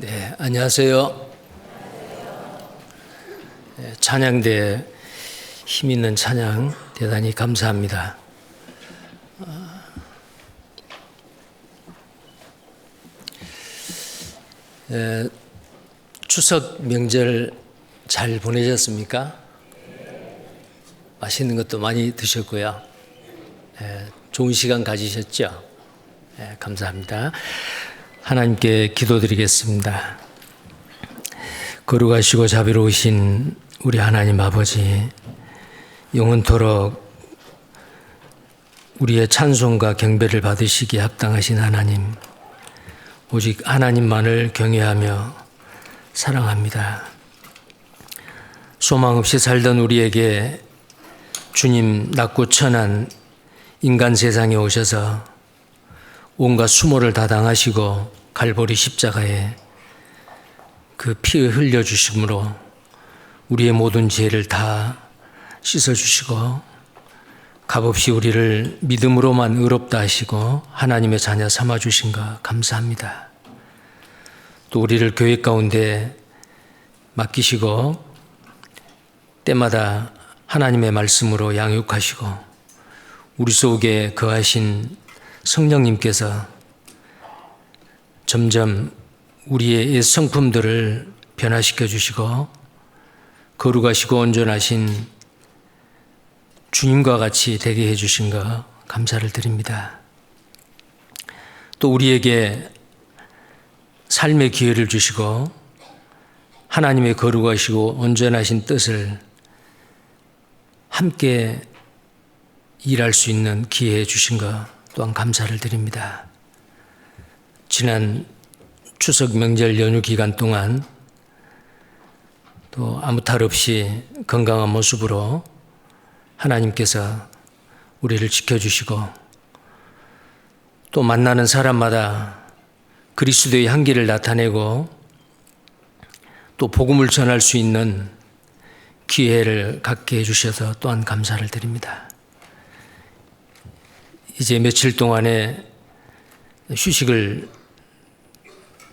네, 안녕하세요. 찬양대 힘 있는 찬양 대단히 감사합니다. 추석 명절 잘 보내셨습니까? 맛있는 것도 많이 드셨고요. 좋은 시간 가지셨죠? 감사합니다. 하나님께 기도드리겠습니다. 거룩하시고 자비로우신 우리 하나님 아버지, 영원토록 우리의 찬송과 경배를 받으시기에 합당하신 하나님, 오직 하나님만을 경외하며 사랑합니다. 소망 없이 살던 우리에게 주님 낮고 천한 인간 세상에 오셔서 온갖 수모를 다 당하시고 갈보리 십자가에 그 피를 흘려주심으로 우리의 모든 죄를 다 씻어주시고 값없이 우리를 믿음으로만 의롭다 하시고 하나님의 자녀 삼아주신 것 감사합니다. 또 우리를 교회 가운데 맡기시고 때마다 하나님의 말씀으로 양육하시고 우리 속에 거하신 성령님께서 점점 우리의 옛 성품들을 변화시켜 주시고 거룩하시고 온전하신 주님과 같이 되게 해 주신 것 감사를 드립니다. 또 우리에게 삶의 기회를 주시고 하나님의 거룩하시고 온전하신 뜻을 함께 일할 수 있는 기회 주신 것 또한 감사를 드립니다. 지난 추석 명절 연휴 기간 동안 또 아무 탈 없이 건강한 모습으로 하나님께서 우리를 지켜주시고 또 만나는 사람마다 그리스도의 향기를 나타내고 또 복음을 전할 수 있는 기회를 갖게 해주셔서 또한 감사를 드립니다. 이제 며칠 동안의 휴식을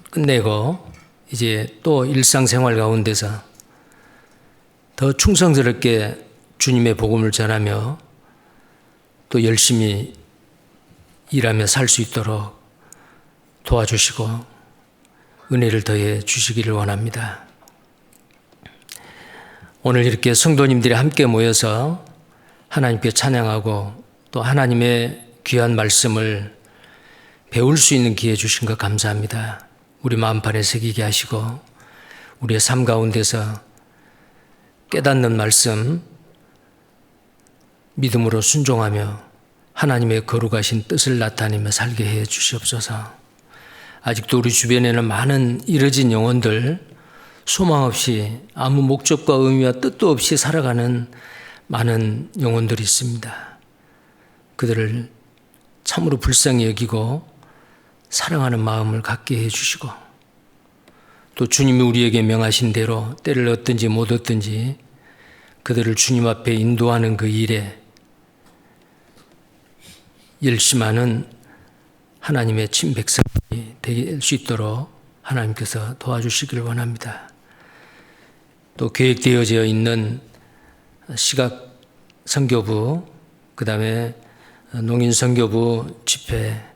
끝내고 이제 또 일상생활 가운데서 더 충성스럽게 주님의 복음을 전하며 또 열심히 일하며 살 수 있도록 도와주시고 은혜를 더해 주시기를 원합니다. 오늘 이렇게 성도님들이 함께 모여서 하나님께 찬양하고 또 하나님의 귀한 말씀을 배울 수 있는 기회 주신 것 감사합니다. 우리 마음판에 새기게 하시고 우리의 삶 가운데서 깨닫는 말씀 믿음으로 순종하며 하나님의 거룩하신 뜻을 나타내며 살게 해 주시옵소서. 아직도 우리 주변에는 많은 잃어진 영혼들, 소망 없이 아무 목적과 의미와 뜻도 없이 살아가는 많은 영혼들이 있습니다. 그들을 참으로 불쌍히 여기고 사랑하는 마음을 갖게 해주시고 또 주님이 우리에게 명하신 대로 때를 얻든지 못 얻든지 그들을 주님 앞에 인도하는 그 일에 열심하는 하나님의 친백성이 될 수 있도록 하나님께서 도와주시기를 원합니다. 또 계획되어져 있는 시각 선교부, 그 다음에 농인 선교부 집회,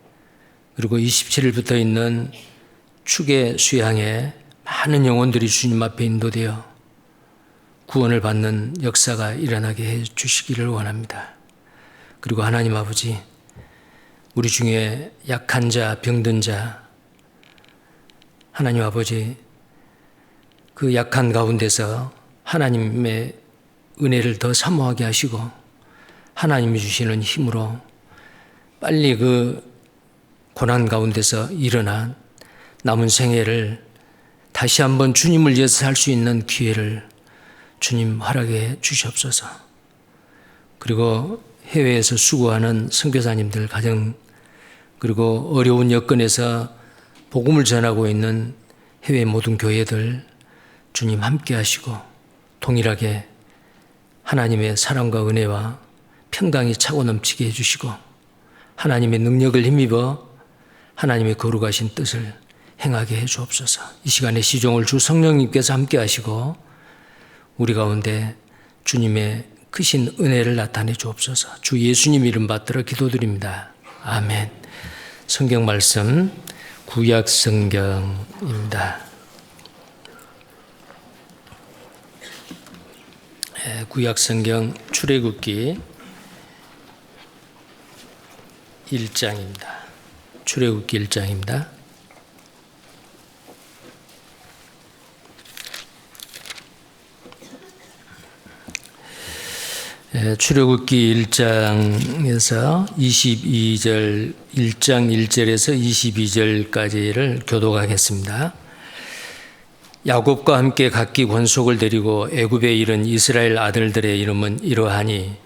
그리고 27일부터 있는 축의 수양에 많은 영혼들이 주님 앞에 인도되어 구원을 받는 역사가 일어나게 해 주시기를 원합니다. 그리고 하나님 아버지, 우리 중에 약한 자, 병든 자, 하나님 아버지, 그 약한 가운데서 하나님의 은혜를 더 사모하게 하시고 하나님이 주시는 힘으로 빨리 그 고난 가운데서 일어난 남은 생애를 다시 한번 주님을 위해서 살 수 있는 기회를 주님 허락해 주시옵소서. 그리고 해외에서 수고하는 선교사님들 가정, 그리고 어려운 여건에서 복음을 전하고 있는 해외 모든 교회들 주님 함께 하시고 동일하게 하나님의 사랑과 은혜와 평강이 차고 넘치게 해주시고 하나님의 능력을 힘입어 하나님의 거룩하신 뜻을 행하게 해 주옵소서. 이 시간에 시종을 주 성령님께서 함께 하시고 우리 가운데 주님의 크신 은혜를 나타내 주옵소서. 주 예수님 이름 받들어 기도드립니다. 아멘. 성경 말씀 구약 성경입니다. 구약 성경 출애굽기 1장입니다. 출애굽기 1장입니다. 출애굽기 1장에서 22절 1장 1절에서 22절까지를 교독하겠습니다. 야곱과 함께 각기 권속을 데리고 애굽에 이른 이스라엘 아들들의 이름은 이러하니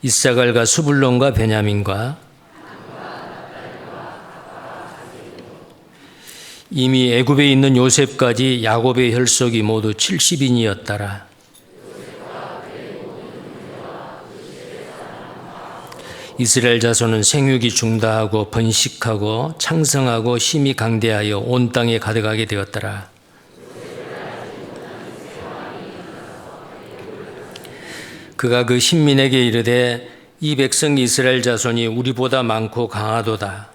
이사갈과 수불론과 베냐민과 이미 애굽에 있는 요셉까지 야곱의 혈속이 모두 70인이었더라. 이스라엘 자손은 생육이 중다하고 번식하고 창성하고 힘이 강대하여 온 땅에 가득하게 되었더라. 그가 그 신민에게 이르되 이 백성 이스라엘 자손이 우리보다 많고 강하도다.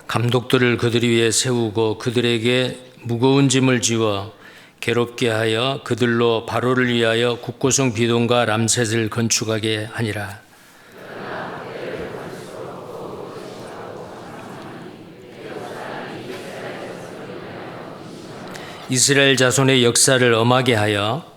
감독들을 그들 위에 세우고 그들에게 무거운 짐을 지워 괴롭게 하여 그들로 바로를 위하여 국고성 비동과 람셋을 건축하게 하니라. 이스라엘 자손의 역사를 엄하게 하여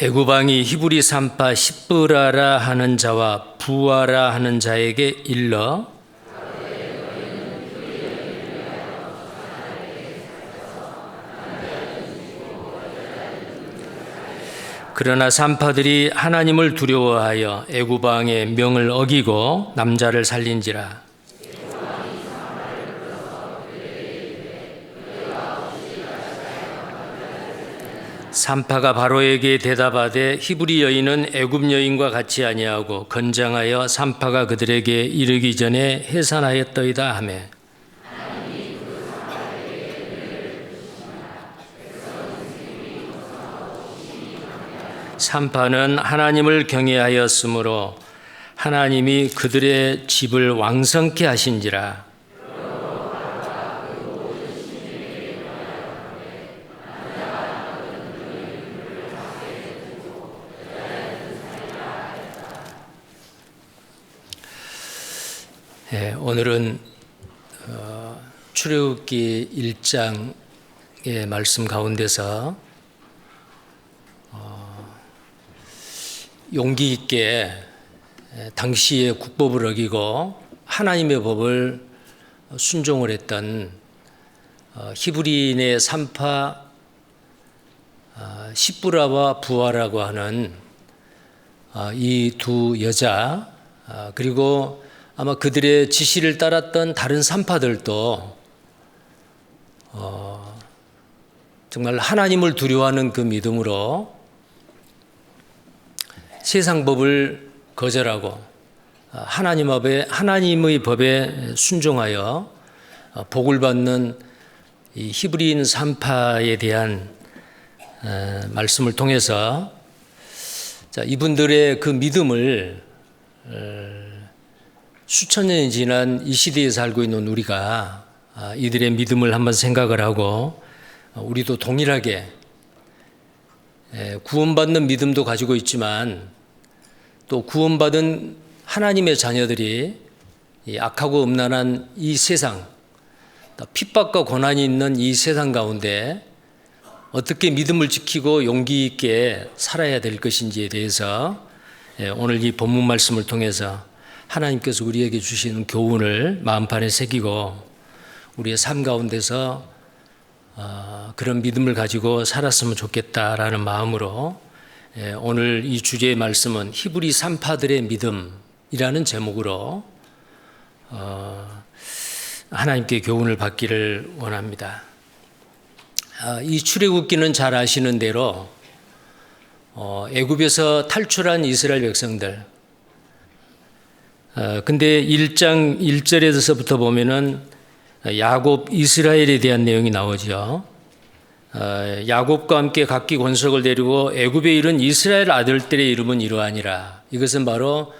애굽 왕이 히브리 산파 십브라라 하는 자와 부아라 하는 자에게 일러 그러나 산파들이 하나님을 두려워하여 애굽 왕의 명을 어기고 남자를 살린지라. 산파가 바로에게 대답하되 히브리 여인은 애굽 여인과 같이 아니하고 건장하여 산파가 그들에게 이르기 전에 해산하였더이다 하매 산파는 하나님을 경외하였으므로 하나님이 그들의 집을 왕성케 하신지라. 오늘은 출애굽기 1장의 말씀 가운데서 용기 있게 당시의 국법을 어기고 하나님의 법을 순종을 했던 히브리인의 산파 십브라와 부아라고 하는 이 두 여자 그리고 아마 그들의 지시를 따랐던 다른 산파들도 정말 하나님을 두려워하는 그 믿음으로 세상 법을 거절하고 하나님의 법에 순종하여 복을 받는 이 히브리인 산파에 대한 말씀을 통해서 이분들의 그 믿음을 수천 년이 지난 이 시대에 살고 있는 우리가 이들의 믿음을 한번 생각을 하고 우리도 동일하게 구원받는 믿음도 가지고 있지만 또 구원받은 하나님의 자녀들이 악하고 음란한 이 세상, 핍박과 고난이 있는 이 세상 가운데 어떻게 믿음을 지키고 용기 있게 살아야 될 것인지에 대해서 오늘 이 본문 말씀을 통해서 하나님께서 우리에게 주시는 교훈을 마음판에 새기고 우리의 삶 가운데서 그런 믿음을 가지고 살았으면 좋겠다라는 마음으로 오늘 이 주제의 말씀은 히브리 산파들의 믿음이라는 제목으로 하나님께 교훈을 받기를 원합니다. 이 출애굽기는 잘 아시는 대로 애굽에서 탈출한 이스라엘 백성들, 근데 1장 1절에서부터 보면은 야곱 이스라엘에 대한 내용이 나오죠. 야곱과 함께 각기 권속을 데리고 애굽에 이른 이스라엘 아들들의 이름은 이러하니라. 이것은 바로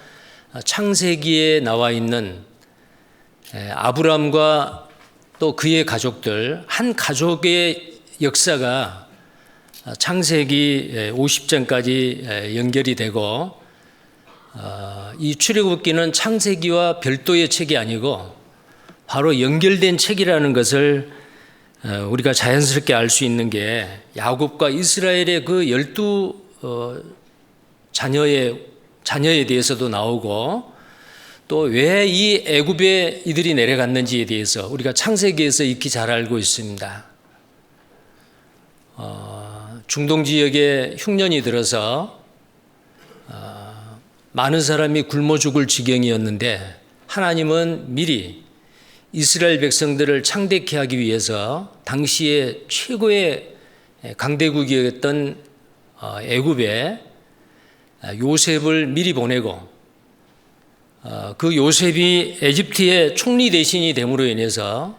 창세기에 나와 있는 아브람과 또 그의 가족들, 한 가족의 역사가 창세기 50장까지 연결이 되고, 이 출애굽기는 창세기와 별도의 책이 아니고 바로 연결된 책이라는 것을 우리가 자연스럽게 알 수 있는 게 야곱과 이스라엘의 그 12 자녀에 대해서도 나오고, 또 왜 이 애굽에 이들이 내려갔는지에 대해서 우리가 창세기에서 익히 잘 알고 있습니다. 중동 지역에 흉년이 들어서 많은 사람이 굶어 죽을 지경이었는데 하나님은 미리 이스라엘 백성들을 창대케 하기 위해서 당시에 최고의 강대국이었던 애굽에 요셉을 미리 보내고, 그 요셉이 에집트의 총리 대신이 됨으로 인해서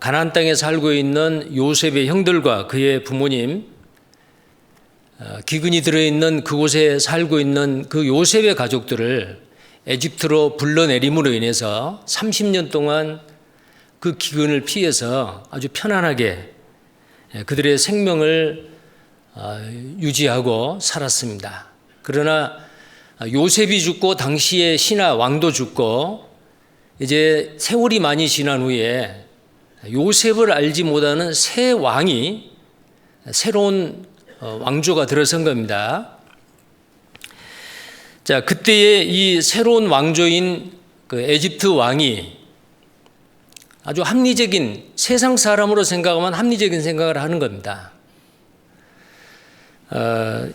가나안 땅에 살고 있는 요셉의 형들과 그의 부모님, 기근이 들어있는 그곳에 살고 있는 그 요셉의 가족들을 에집트로 불러내림으로 인해서 30년 동안 그 기근을 피해서 아주 편안하게 그들의 생명을 유지하고 살았습니다. 그러나 요셉이 죽고 당시의 신하 왕도 죽고 이제 세월이 많이 지난 후에 요셉을 알지 못하는 새 왕이, 새로운 왕조가 들어선 겁니다. 자, 그때의 이 새로운 왕조인 그 에집트 왕이 아주 합리적인, 세상 사람으로 생각하면 합리적인 생각을 하는 겁니다.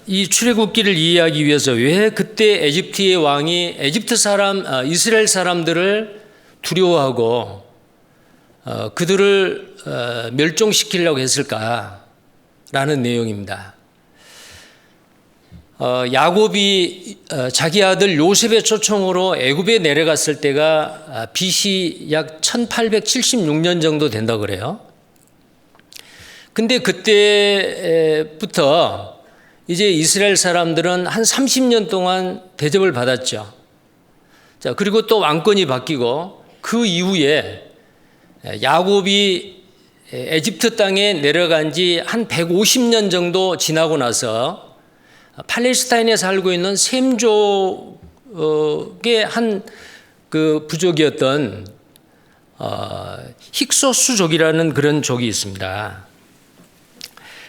이 출애굽기를 이해하기 위해서 왜 그때 에집트의 왕이 에집트 사람, 이스라엘 사람들을 두려워하고 그들을 멸종시키려고 했을까라는 내용입니다. 야곱이 자기 아들 요셉의 초청으로 애굽에 내려갔을 때가 BC 약 1876년 정도 된다고 그래요. 근데 그때부터 이제 이스라엘 사람들은 한 30년 동안 대접을 받았죠. 자, 그리고 또 왕권이 바뀌고 그 이후에 야곱이 에집트 땅에 내려간 지 한 150년 정도 지나고 나서 팔레스타인에 살고 있는 셈족의 한 그 부족이었던 힉소스족이라는 그런 족이 있습니다.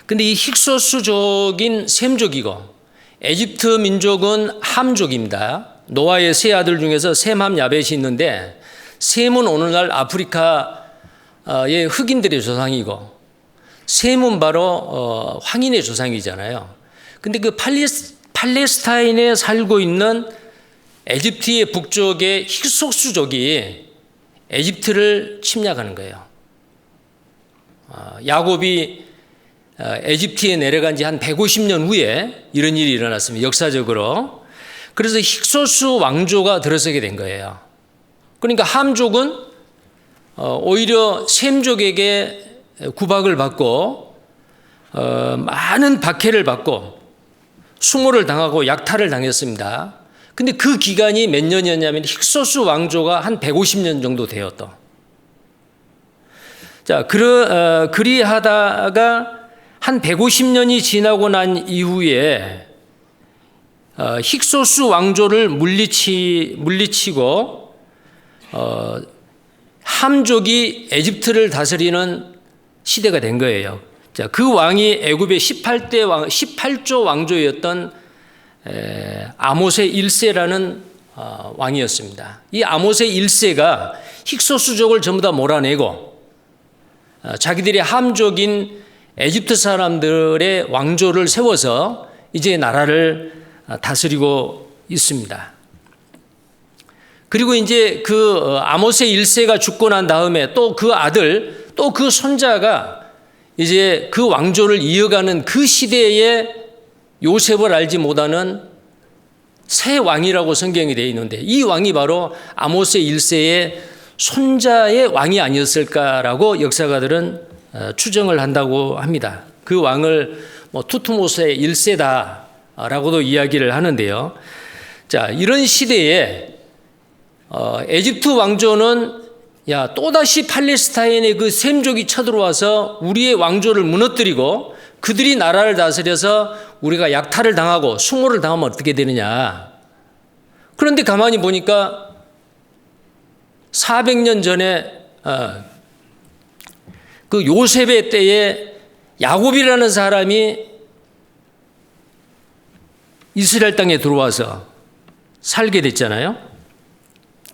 근데 이 힉소스족인 셈족이고 에집트 민족은 함족입니다. 노아의 세 아들 중에서 셈, 함, 야벳이 있는데 셈은 오늘날 아프리카의 흑인들의 조상이고 셈은 바로 황인의 조상이잖아요. 근데 그 팔레스타인에 살고 있는 에집트의 북쪽의 힉소스족이 에집트를 침략하는 거예요. 야곱이 에집트에 내려간 지 한 150년 후에 이런 일이 일어났습니다. 역사적으로. 그래서 힉소스 왕조가 들어서게 된 거예요. 그러니까 함족은 오히려 셈족에게 구박을 받고 많은 박해를 받고 수모를 당하고 약탈을 당했습니다. 근데 그 기간이 몇 년이었냐면 힉소스 왕조가 한 150년 정도 되었다. 자, 그리 하다가 한 150년이 지나고 난 이후에 힉소스 왕조를 물리치고 함족이 에집트를 다스리는 시대가 된 거예요. 자, 그 왕이 애굽의 18조 왕조였던 아모세 1세라는 왕이었습니다. 이 아모세 1세가 힉소스족을 전부 다 몰아내고 자기들의 함족인 에집트 사람들의 왕조를 세워서 이제 나라를 다스리고 있습니다. 그리고 이제 그 아모스의 1세가 죽고 난 다음에 또 그 아들, 또 그 손자가 이제 그 왕조를 이어가는 그 시대에 요셉을 알지 못하는 새 왕이라고 성경이 되어 있는데, 이 왕이 바로 아모스의 1세의 손자의 왕이 아니었을까라고 역사가들은 추정을 한다고 합니다. 그 왕을 투트모스의 1세다라고도 이야기를 하는데요. 자, 이런 시대에 에집트 왕조는 또다시 팔레스타인의 그 셈족이 쳐들어와서 우리의 왕조를 무너뜨리고 그들이 나라를 다스려서 우리가 약탈을 당하고 수모를 당하면 어떻게 되느냐. 그런데 가만히 보니까 400년 전에 그 요셉의 때에 야곱이라는 사람이 이스라엘 땅에 들어와서 살게 됐잖아요.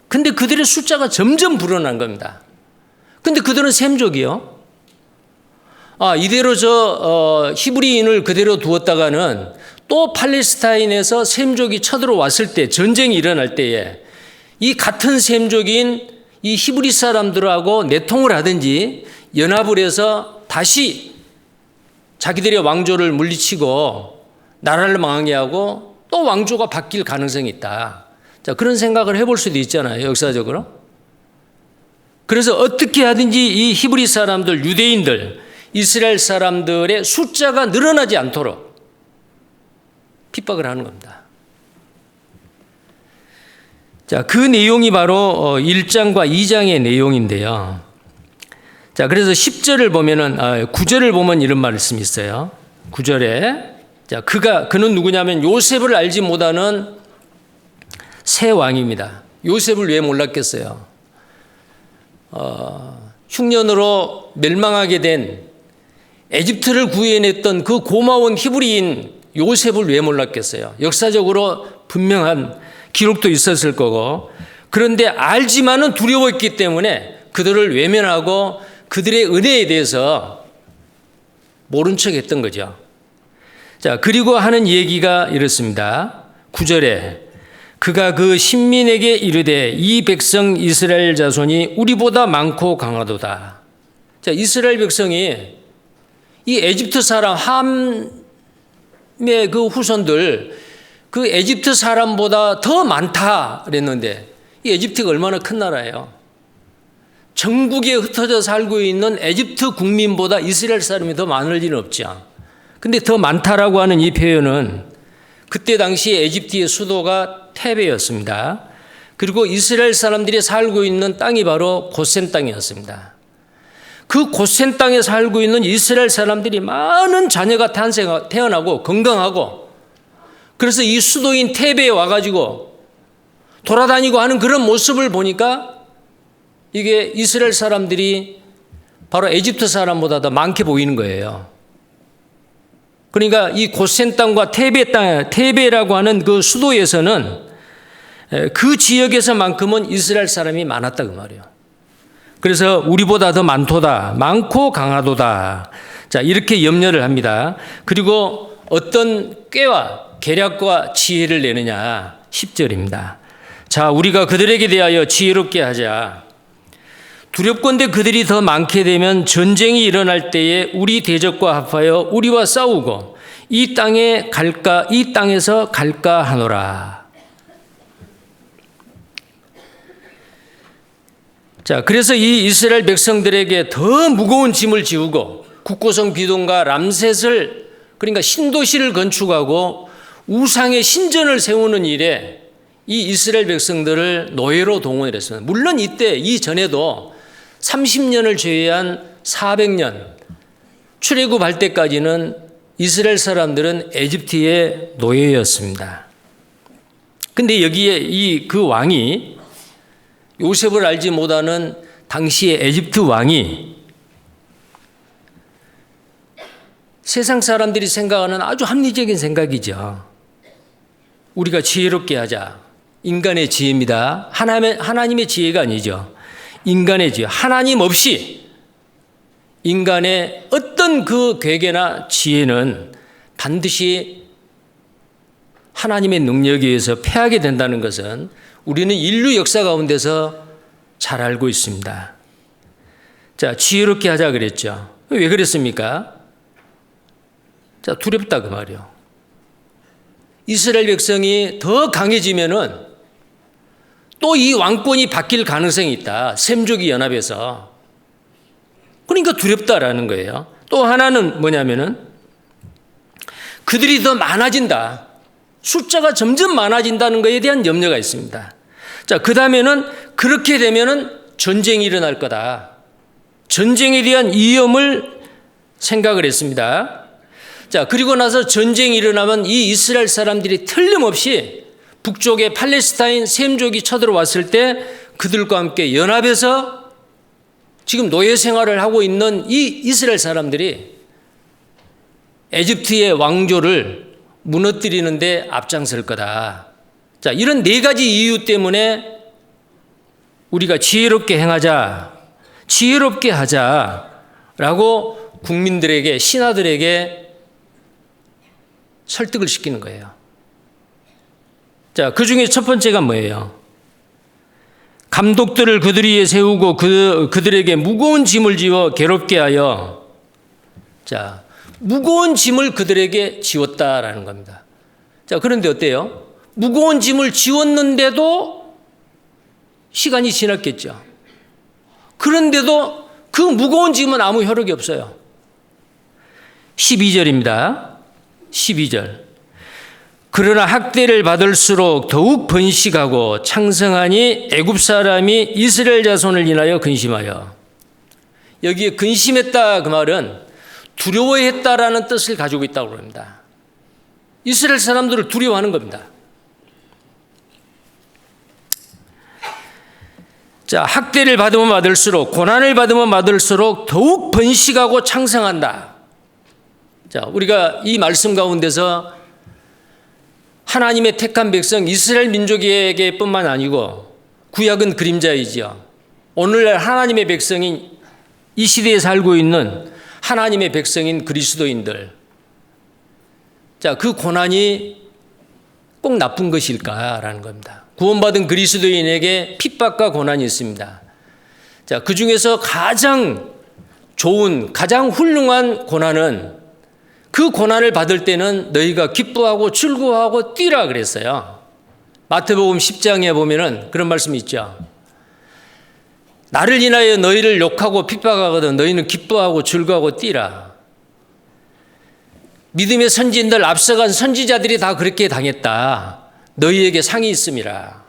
근데 그들의 숫자가 점점 불어난 겁니다. 근데 그들은 셈족이요. 이대로 히브리인을 그대로 두었다가는 또 팔레스타인에서 셈족이 쳐들어왔을 때, 전쟁이 일어날 때에 이 같은 셈족인 이 히브리 사람들하고 내통을 하든지 연합을 해서 다시 자기들의 왕조를 물리치고 나라를 망하게 하고 또 왕조가 바뀔 가능성이 있다. 자, 그런 생각을 해볼 수도 있잖아요, 역사적으로. 그래서 어떻게 하든지 이 히브리 사람들, 유대인들, 이스라엘 사람들의 숫자가 늘어나지 않도록 핍박을 하는 겁니다. 자, 그 내용이 바로 1장과 2장의 내용인데요. 자, 그래서 10절을 보면은, 9절을 보면 이런 말씀이 있어요. 9절에, 자, 그는 누구냐면 요셉을 알지 못하는 새 왕입니다. 요셉을 왜 몰랐겠어요? 흉년으로 멸망하게 된 에집트를 구해냈던 그 고마운 히브리인 요셉을 왜 몰랐겠어요? 역사적으로 분명한 기록도 있었을 거고, 그런데 알지만은 두려웠기 때문에 그들을 외면하고 그들의 은혜에 대해서 모른 척 했던 거죠. 자, 그리고 하는 얘기가 이렇습니다. 9절에 그가 그 신민에게 이르되 이 백성 이스라엘 자손이 우리보다 많고 강하도다. 자, 이스라엘 백성이 이 에집트 사람 함의 그 후손들, 그 에집트 사람보다 더 많다 그랬는데, 이 에집트가 얼마나 큰 나라예요. 전국에 흩어져 살고 있는 에집트 국민보다 이스라엘 사람이 더 많을 리는 없죠. 근데 더 많다라고 하는 이 표현은 그때 당시 에집트의 수도가 테베였습니다. 그리고 이스라엘 사람들이 살고 있는 땅이 바로 고센 땅이었습니다. 그 고센 땅에 살고 있는 이스라엘 사람들이 많은 자녀가 태어나고 건강하고, 그래서 이 수도인 테베에 와가지고 돌아다니고 하는 그런 모습을 보니까 이게 이스라엘 사람들이 바로 에집트 사람보다 더 많게 보이는 거예요. 그러니까 이 고센 땅과 테베라고 하는 그 수도에서는 그 지역에서만큼은 이스라엘 사람이 많았다 그 말이에요. 그래서 우리보다 더 많도다, 많고 강하도다. 자, 이렇게 염려를 합니다. 그리고 어떤 꾀와 계략과 지혜를 내느냐, 10절입니다. 자, 우리가 그들에게 대하여 지혜롭게 하자. 두렵건대 그들이 더 많게 되면 전쟁이 일어날 때에 우리 대적과 합하여 우리와 싸우고 이 땅에서 갈까 하노라. 자, 그래서 이 이스라엘 백성들에게 더 무거운 짐을 지우고 국고성 비동과 람셋을, 그러니까 신도시를 건축하고 우상의 신전을 세우는 일에 이 이스라엘 백성들을 노예로 동원했습니다. 물론 이때 이전에도 30년을 제외한 400년 출애굽할 때까지는 이스라엘 사람들은 에집트의 노예였습니다. 근데 여기에 그 왕이, 요셉을 알지 못하는 당시의 에집트 왕이 세상 사람들이 생각하는 아주 합리적인 생각이죠. 우리가 지혜롭게 하자. 인간의 지혜입니다. 하나님의 지혜가 아니죠. 인간의 지혜. 하나님 없이 인간의 어떤 그 괴계나 지혜는 반드시 하나님의 능력에 의해서 패하게 된다는 것은 우리는 인류 역사 가운데서 잘 알고 있습니다. 자, 지혜롭게 하자 그랬죠. 왜 그랬습니까? 자, 두렵다 그 말이요. 이스라엘 백성이 더 강해지면은 또 이 왕권이 바뀔 가능성이 있다. 셈족이 연합해서. 그러니까 두렵다라는 거예요. 또 하나는 뭐냐면은 그들이 더 많아진다. 숫자가 점점 많아진다는 것에 대한 염려가 있습니다. 자, 그 다음에는 그렇게 되면은 전쟁이 일어날 거다. 전쟁에 대한 위험을 생각을 했습니다. 자, 그리고 나서 전쟁이 일어나면 이 이스라엘 사람들이 틀림없이 북쪽의 팔레스타인 셈족이 쳐들어왔을 때 그들과 함께 연합해서 지금 노예 생활을 하고 있는 이 이스라엘 사람들이 에집트의 왕조를 무너뜨리는 데 앞장설 거다. 자, 이런 네 가지 이유 때문에 우리가 지혜롭게 행하자, 지혜롭게 하자라고 국민들에게, 신하들에게 설득을 시키는 거예요. 자, 그 중에 첫 번째가 뭐예요? 감독들을 그들 위에 세우고 그들에게 무거운 짐을 지워 괴롭게 하여, 자, 무거운 짐을 그들에게 지웠다라는 겁니다. 자, 그런데 어때요? 무거운 짐을 지웠는데도 시간이 지났겠죠. 그런데도 그 무거운 짐은 아무 효력이 없어요. 12절입니다. 12절. 그러나 학대를 받을수록 더욱 번식하고 창성하니 애굽 사람이 이스라엘 자손을 인하여 근심하여. 여기에 근심했다 그 말은 두려워했다라는 뜻을 가지고 있다고 합니다. 이스라엘 사람들을 두려워하는 겁니다. 자, 학대를 받으면 받을수록, 고난을 받으면 받을수록 더욱 번식하고 창성한다. 자, 우리가 이 말씀 가운데서 하나님의 택한 백성 이스라엘 민족에게 뿐만 아니고 구약은 그림자이지요. 오늘날 하나님의 백성인 이 시대에 살고 있는 하나님의 백성인 그리스도인들. 자, 그 고난이 꼭 나쁜 것일까라는 겁니다. 구원받은 그리스도인에게 핍박과 고난이 있습니다. 자, 그 중에서 가장 좋은, 가장 훌륭한 고난은 그 고난을 받을 때는 너희가 기뻐하고 즐거워하고 뛰라 그랬어요. 마태복음 10장에 보면은 그런 말씀이 있죠. 나를 인하여 너희를 욕하고 핍박하거든 너희는 기뻐하고 즐거워하고 뛰라. 믿음의 선지인들 앞서간 선지자들이 다 그렇게 당했다. 너희에게 상이 있음이라.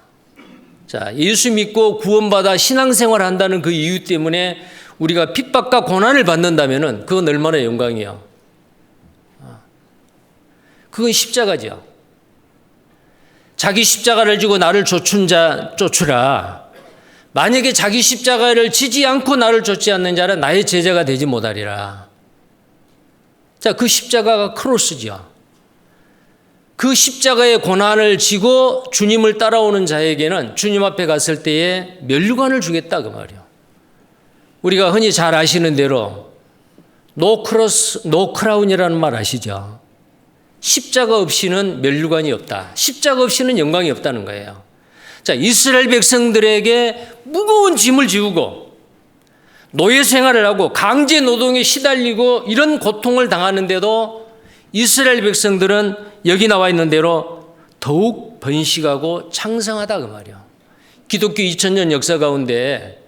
자, 예수 믿고 구원받아 신앙생활 한다는 그 이유 때문에 우리가 핍박과 고난을 받는다면은 그건 얼마나 영광이요. 그건 십자가죠. 자기 십자가를 지고 나를 쫓은 자 쫓으라. 만약에 자기 십자가를 지지 않고 나를 쫓지 않는 자는 나의 제자가 되지 못하리라. 자, 그 십자가가 크로스죠. 그 십자가의 고난을 지고 주님을 따라오는 자에게는 주님 앞에 갔을 때에 면류관을 주겠다 그 말이에요. 우리가 흔히 잘 아시는 대로 노 크로스, 노 크라운이라는 말 아시죠? 십자가 없이는 면류관이 없다. 십자가 없이는 영광이 없다는 거예요. 자, 이스라엘 백성들에게 무거운 짐을 지우고 노예 생활을 하고 강제 노동에 시달리고 이런 고통을 당하는데도 이스라엘 백성들은 여기 나와 있는 대로 더욱 번식하고 창성하다 그 말이에요. 기독교 2000년 역사 가운데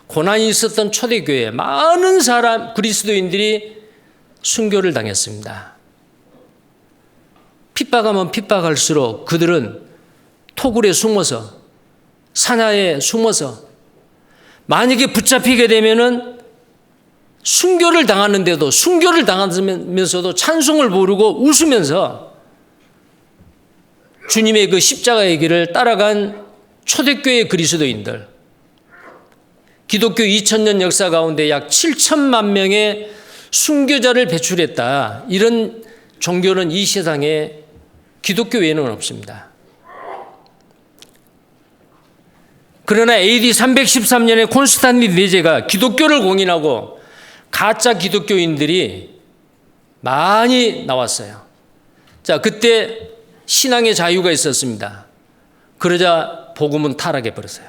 고난이 있었던 초대교회에 많은 사람 그리스도인들이 순교를 당했습니다. 핍박하면 핍박할수록 그들은 토굴에 숨어서 산야에 숨어서 만약에 붙잡히게 되면은 순교를 당하는데도 순교를 당하면서도 찬송을 부르고 웃으면서 주님의 그 십자가의 길을 따라간 초대교회 그리스도인들, 기독교 2000년 역사 가운데 약 7천만 명의 순교자를 배출했다. 이런 종교는 이 세상에 기독교 외에는 없습니다. 그러나 AD 313년에 콘스탄틴 대제가 기독교를 공인하고 가짜 기독교인들이 많이 나왔어요. 자, 그때 신앙의 자유가 있었습니다. 그러자 복음은 타락해 버렸어요.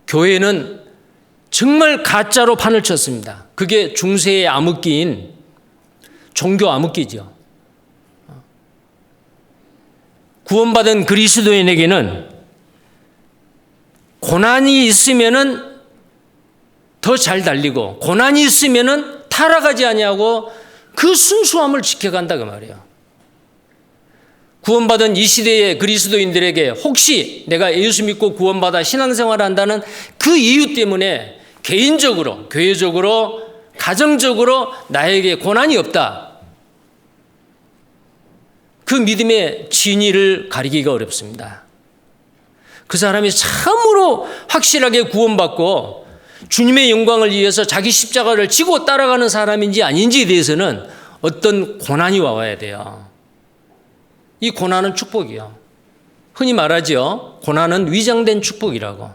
교회는 정말 가짜로 판을 쳤습니다. 그게 중세의 암흑기인 종교 암흑기죠. 구원받은 그리스도인에게는 고난이 있으면은 더 잘 달리고 고난이 있으면은 타락하지 아니하고 그 순수함을 지켜간다 그 말이에요. 구원받은 이 시대의 그리스도인들에게 혹시 내가 예수 믿고 구원받아 신앙생활을 한다는 그 이유 때문에 개인적으로, 교회적으로, 가정적으로 나에게 고난이 없다. 그 믿음의 진위를 가리기가 어렵습니다. 그 사람이 참으로 확실하게 구원받고 주님의 영광을 위해서 자기 십자가를 지고 따라가는 사람인지 아닌지에 대해서는 어떤 고난이 와야 돼요. 이 고난은 축복이요. 흔히 말하죠. 고난은 위장된 축복이라고.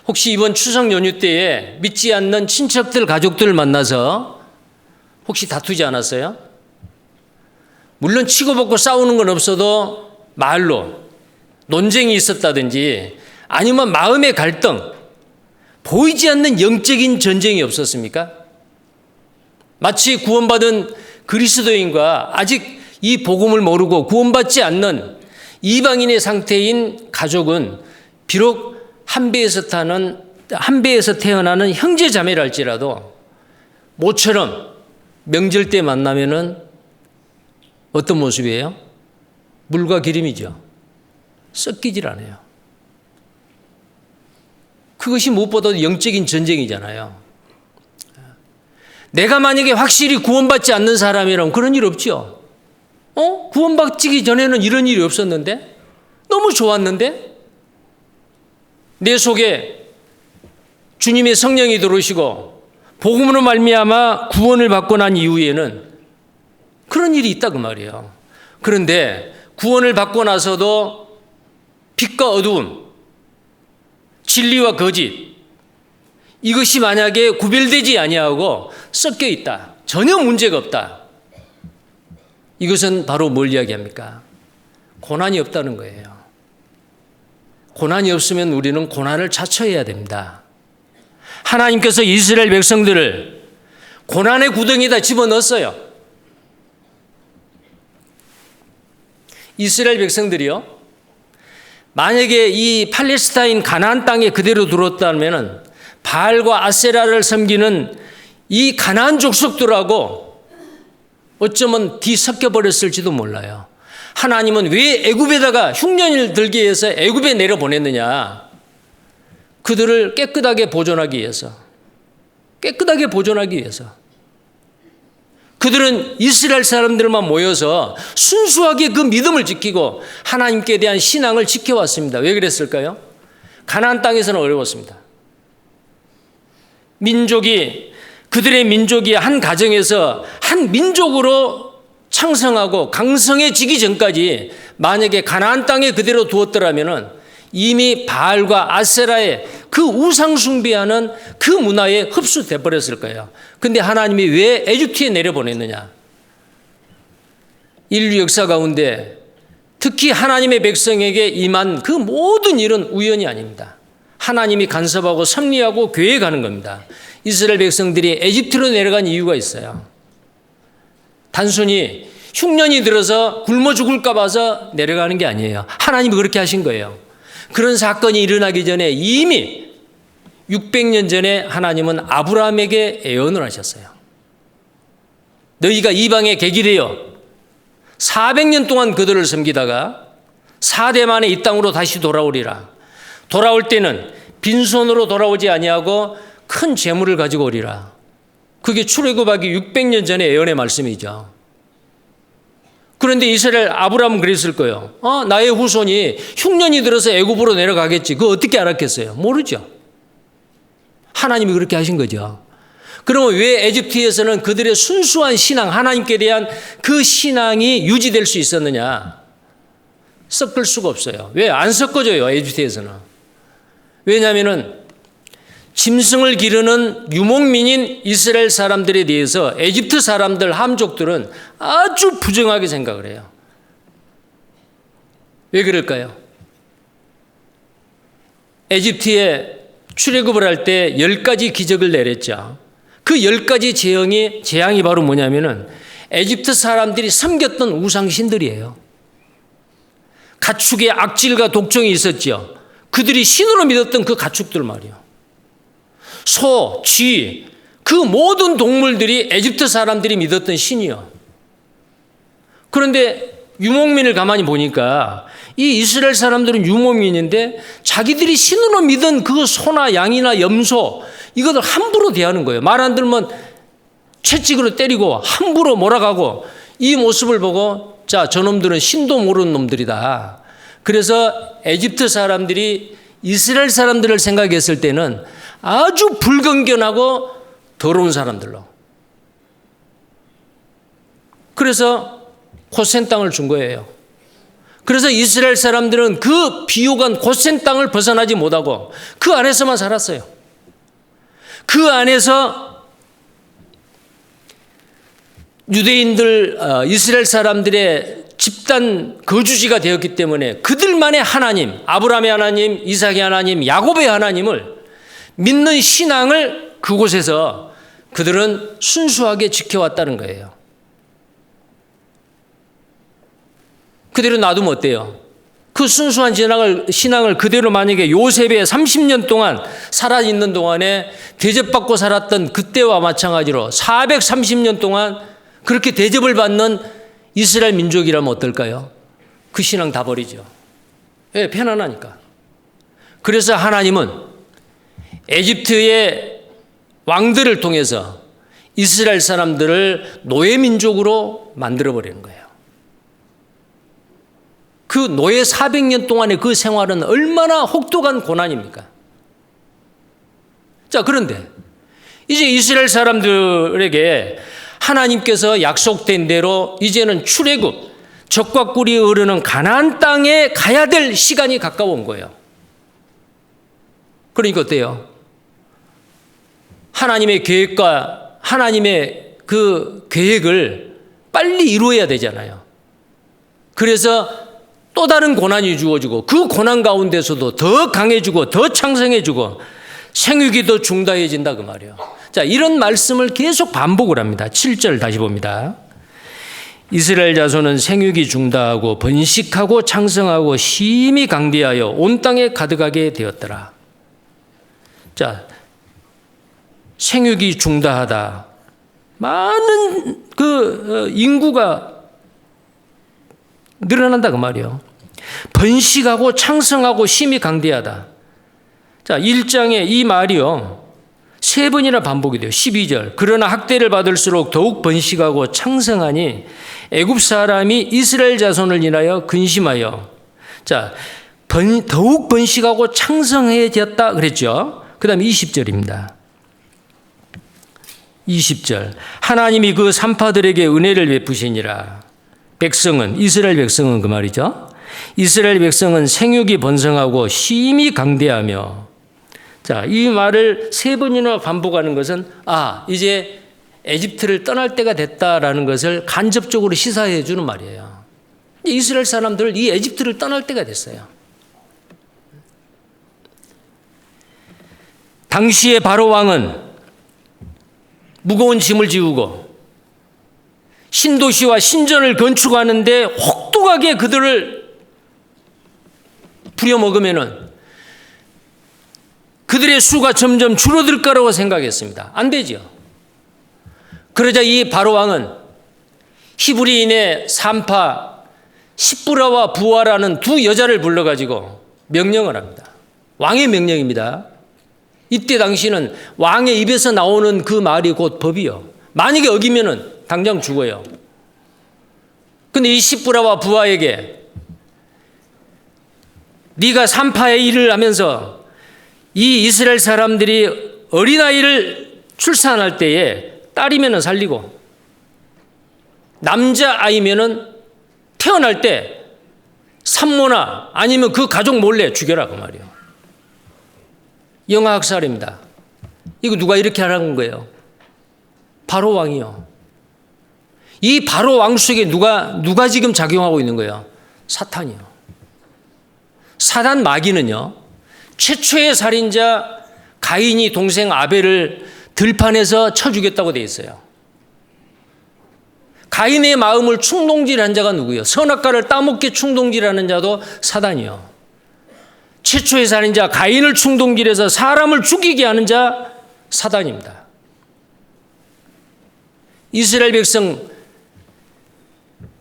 혹시 이번 추석 연휴 때에 믿지 않는 친척들, 가족들을 만나서 혹시 다투지 않았어요? 물론 치고받고 싸우는 건 없어도 말로 논쟁이 있었다든지 아니면 마음의 갈등, 보이지 않는 영적인 전쟁이 없었습니까? 마치 구원받은 그리스도인과 아직 이 복음을 모르고 구원받지 않는 이방인의 상태인 가족은 비록 한 배에서 태어나는 형제 자매랄지라도 모처럼 명절 때 만나면은 어떤 모습이에요? 물과 기름이죠. 섞이질 않아요. 그것이 무엇보다도 영적인 전쟁이잖아요. 내가 만약에 확실히 구원받지 않는 사람이라면 그런 일 없죠. 구원받기 전에는 이런 일이 없었는데? 너무 좋았는데? 내 속에 주님의 성령이 들어오시고 복음으로 말미암아 구원을 받고 난 이후에는 그런 일이 있다 그 말이에요. 그런데 구원을 받고 나서도 빛과 어두움, 진리와 거짓, 이것이 만약에 구별되지 아니하고 섞여 있다. 전혀 문제가 없다. 이것은 바로 뭘 이야기합니까? 고난이 없다는 거예요. 고난이 없으면 우리는 고난을 자처해야 됩니다. 하나님께서 이스라엘 백성들을 고난의 구덩이에다 집어넣었어요. 이스라엘 백성들이요, 만약에 이 팔레스타인 가나안 땅에 그대로 들어왔다면 바알과 아세라를 섬기는 이 가나안 족속들하고 어쩌면 뒤섞여 버렸을지도 몰라요. 하나님은 왜 애굽에다가 흉년을 들게 해서 애굽에 내려보냈느냐? 그들을 깨끗하게 보존하기 위해서. 깨끗하게 보존하기 위해서. 그들은 이스라엘 사람들만 모여서 순수하게 그 믿음을 지키고 하나님께 대한 신앙을 지켜왔습니다. 왜 그랬을까요? 가나안 땅에서는 어려웠습니다. 그들의 민족이 한 가정에서 한 민족으로 창성하고 강성해지기 전까지 만약에 가나안 땅에 그대로 두었더라면 이미 바알과 아세라의 그 우상 숭배하는 그 문화에 흡수돼 버렸을 거예요. 근데 하나님이 왜 에집트에 내려보냈느냐? 인류 역사 가운데 특히 하나님의 백성에게 임한 그 모든 일은 우연이 아닙니다. 하나님이 간섭하고 섭리하고 계획하는 겁니다. 이스라엘 백성들이 에집트로 내려간 이유가 있어요. 단순히 흉년이 들어서 굶어 죽을까 봐서 내려가는 게 아니에요. 하나님이 그렇게 하신 거예요. 그런 사건이 일어나기 전에 이미 600년 전에 하나님은 아브라함에게 예언을 하셨어요. 너희가 이방에 객이 되어 400년 동안 그들을 섬기다가 4대 만에 이 땅으로 다시 돌아오리라. 돌아올 때는 빈손으로 돌아오지 아니하고 큰 재물을 가지고 오리라. 그게 출애굽하기 600년 전의 예언의 말씀이죠. 그런데 이스라엘 아브라함은 그랬을 거예요. 나의 후손이 흉년이 들어서 애굽으로 내려가겠지. 그거 어떻게 알았겠어요? 모르죠. 하나님이 그렇게 하신 거죠. 그러면 왜 에집트에서는 그들의 순수한 신앙, 하나님께 대한 그 신앙이 유지될 수 있었느냐? 섞을 수가 없어요. 왜 안 섞어져요? 에집트에서는. 왜냐하면은 짐승을 기르는 유목민인 이스라엘 사람들에 대해서 에집트 사람들, 함족들은 아주 부정하게 생각을 해요. 왜 그럴까요? 에집트에 출애굽을 할 때 10가지 기적을 내렸죠. 그 10가지 재앙이 바로 뭐냐면은 에집트 사람들이 섬겼던 우상신들이에요. 가축에 악질과 독종이 있었죠. 그들이 신으로 믿었던 그 가축들 말이에요. 소, 쥐, 그 모든 동물들이 에집트 사람들이 믿었던 신이요. 그런데 유목민을 가만히 보니까 이 이스라엘 사람들은 유목민인데 자기들이 신으로 믿은 그 소나 양이나 염소 이것을 함부로 대하는 거예요. 말 안 들으면 채찍으로 때리고 함부로 몰아가고 이 모습을 보고 자, 저놈들은 신도 모르는 놈들이다. 그래서 에집트 사람들이 이스라엘 사람들을 생각했을 때는 아주 불건견하고 더러운 사람들로. 그래서 고센 땅을 준 거예요. 그래서 이스라엘 사람들은 그 비옥한 고센 땅을 벗어나지 못하고 그 안에서만 살았어요. 그 안에서 유대인들, 이스라엘 사람들의 집단 거주지가 되었기 때문에 그들만의 하나님, 아브라함의 하나님, 이삭의 하나님, 야곱의 하나님을 믿는 신앙을 그곳에서 그들은 순수하게 지켜왔다는 거예요. 그대로 놔두면 어때요? 그 순수한 신앙을 그대로 만약에 요셉의 30년 동안 살아있는 동안에 대접받고 살았던 그때와 마찬가지로 430년 동안 그렇게 대접을 받는 이스라엘 민족이라면 어떨까요? 그 신앙 다 버리죠. 왜? 편안하니까. 그래서 하나님은 에집트의 왕들을 통해서 이스라엘 사람들을 노예민족으로 만들어버리는 거예요. 그 노예 400년 동안의 그 생활은 얼마나 혹독한 고난입니까? 자, 그런데 이제 이스라엘 사람들에게 하나님께서 약속된 대로 이제는 출애굽, 젖과 꿀이 흐르는 가나안 땅에 가야 될 시간이 가까운 거예요. 그러니까 어때요? 하나님의 계획과 하나님의 그 계획을 빨리 이루어야 되잖아요. 그래서 또 다른 고난이 주어지고 그 고난 가운데서도 더 강해지고 더 창성해지고 생육이 더 중다해진다 그 말이에요. 자, 이런 말씀을 계속 반복을 합니다. 7절 다시 봅니다. 이스라엘 자손은 생육이 중다하고 번식하고 창성하고 심히 강대하여 온 땅에 가득하게 되었더라. 자, 생육이 중다하다. 많은 그 인구가 늘어난다 그 말이에요. 번식하고 창성하고 심히 강대하다. 자, 1장에 이 말이요 3번이나 반복이 돼요. 12절. 그러나 학대를 받을수록 더욱 번식하고 창성하니 애굽 사람이 이스라엘 자손을 인하여 근심하여. 자, 더욱 번식하고 창성해졌다 그랬죠. 그 다음에 20절입니다. 20절. 하나님이 그 산파들에게 은혜를 베푸시니라. 백성은, 이스라엘 백성은 그 말이죠. 이스라엘 백성은 생육이 번성하고 심히 강대하며. 자, 이 말을 3번이나 반복하는 것은 이제 에집트를 떠날 때가 됐다라는 것을 간접적으로 시사해 주는 말이에요. 이스라엘 사람들 이 에집트를 떠날 때가 됐어요. 당시의 바로 왕은 무거운 짐을 지우고 신도시와 신전을 건축하는데 혹독하게 그들을 부려먹으면은 그들의 수가 점점 줄어들 거라고 생각했습니다. 안 되죠. 그러자 이 바로왕은 히브리인의 산파 십부라와 부아라는 두 여자를 불러가지고 명령을 합니다. 왕의 명령입니다. 이때 당시는 왕의 입에서 나오는 그 말이 곧 법이요. 만약에 어기면은 당장 죽어요. 근데 이 십부라와 부아에게 네가 산파의 일을 하면서 이 이스라엘 사람들이 어린아이를 출산할 때에 딸이면은 살리고 남자아이면은 태어날 때 산모나 아니면 그 가족 몰래 죽여라 그 말이에요. 영아학살입니다. 이거 누가 이렇게 하라는 거예요? 바로 왕이요. 이 바로 왕 속에 누가 지금 작용하고 있는 거예요? 사탄이요. 사단 마귀는요, 최초의 살인자 가인이 동생 아벨을 들판에서 쳐 죽였다고 되어 있어요. 가인의 마음을 충동질한 자가 누구예요? 선악과를 따먹게 충동질하는 자도 사단이요. 최초의 살인자 가인을 충동질해서 사람을 죽이게 하는 자 사단입니다. 이스라엘 백성